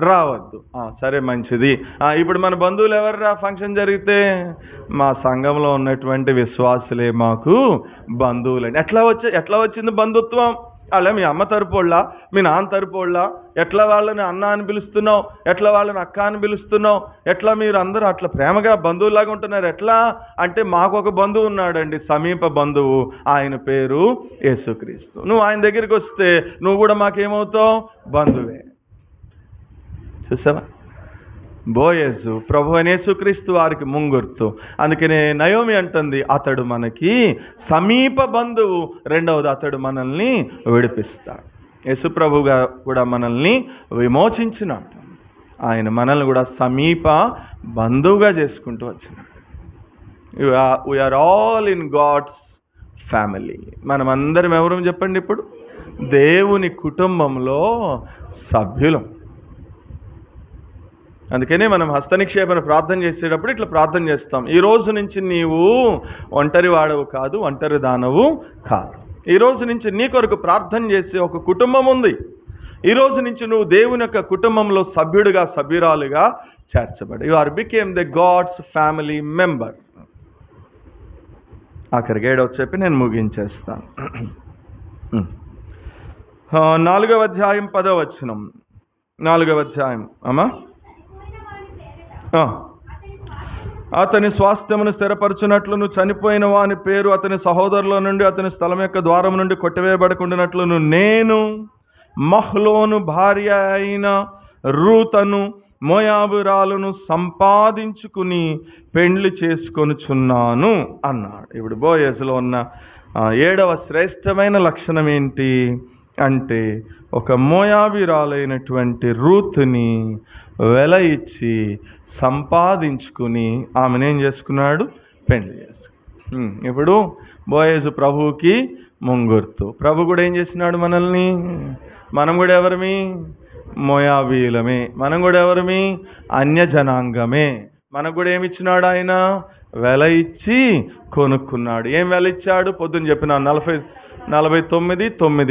రావద్దు. సరే, మంచిది. ఇప్పుడు మన బంధువులు ఎవర్రా ఫంక్షన్ జరిగితే? మా సంఘంలో ఉన్నటువంటి విశ్వాసులే మాకు బంధువులని. ఎట్లా వచ్చింది బంధుత్వం? అలా మీ అమ్మ తరపోళ్ళ, మీ నాన్న తరపోళ్ళ? ఎట్లా వాళ్ళని అన్న అని పిలుస్తున్నావు? ఎట్లా వాళ్ళని అక్క అని పిలుస్తున్నావు? ఎట్లా మీరు అందరూ అట్లా ప్రేమగా బంధువులాగా ఉంటున్నారు? ఎట్లా అంటే మాకు ఒక బంధువు ఉన్నాడండి, సమీప బంధువు. ఆయన పేరు యేసుక్రీస్తు. నువ్వు ఆయన దగ్గరికి వస్తే నువ్వు కూడా మాకేమవుతావు? బంధువే. చూసావా? బోయజు ప్రభు అయిన యేసుక్రీస్తు వారికి ముంగుర్తు. అందుకనే నయోమి అంటుంది, అతడు మనకి సమీప బంధువు. రెండవది, అతడు మనల్ని విడిపిస్తాడు. యేసుప్రభుగా కూడా మనల్ని విమోచించినాడు. ఆయన మనల్ని కూడా సమీప బంధువుగా చేసుకుంటూ వచ్చినాడు. We are all in God's family. మనమందరం ఎవరు చెప్పండి? ఇప్పుడు దేవుని కుటుంబంలో సభ్యులం. అందుకనే మనం హస్తనిక్షేపణ ప్రార్థన చేసేటప్పుడు ఇట్లా ప్రార్థన చేస్తాం. ఈ రోజు నుంచి నీవు ఒంటరి వాడవు కాదు, ఒంటరి దానవు కాదు. ఈ రోజు నుంచి నీ కొరకు ప్రార్థన చేసే ఒక కుటుంబం ఉంది. ఈ రోజు నుంచి నువ్వు దేవుని యొక్క కుటుంబంలో సభ్యుడిగా, సభ్యురాలుగా చేర్చబడి you are became the God's family member. ఆఖరికి 7వ చెప్పి నేను ముగించేస్తాను. 4వ అధ్యాయం 10వ వచనం. 4వ అధ్యాయం అమ్మా. అతని స్వాస్థ్యమును స్థిరపరచునట్లును, చనిపోయిన వాని పేరు అతని సహోదరుల నుండి అతని స్థలం యొక్క ద్వారం నుండి కొట్టివేయబడకుండానట్లును నేను మహ్లోను భార్య అయిన రూతను మోయాబురాలను సంపాదించుకుని పెండ్లి చేసుకొనుచున్నాను అన్నాడు. ఇప్పుడు బోయజులో ఉన్న 7వ శ్రేష్టమైన లక్షణం ఏంటి అంటే, ఒక మోయాబీరాలైనటువంటి రూతుని వెల ఇచ్చి సంపాదించుకుని ఆమెనేం చేసుకున్నాడు? పెళ్లి చేసుకున్నాడు. ఇప్పుడు బోయజు ప్రభువుకి ముంగుర్తు. ప్రభు కూడా ఏం చేసినాడు? మనల్ని. మనం కూడా ఎవరమి? మోయాబీలమే. మనం కూడా ఎవరమి? అన్యజనాంగమే. మనకు కూడా ఏమిచ్చినాడు? ఆయన వెల ఇచ్చి కొనుక్కున్నాడు. ఏం వెల ఇచ్చాడు? పొద్దున్న చెప్పిన 49:9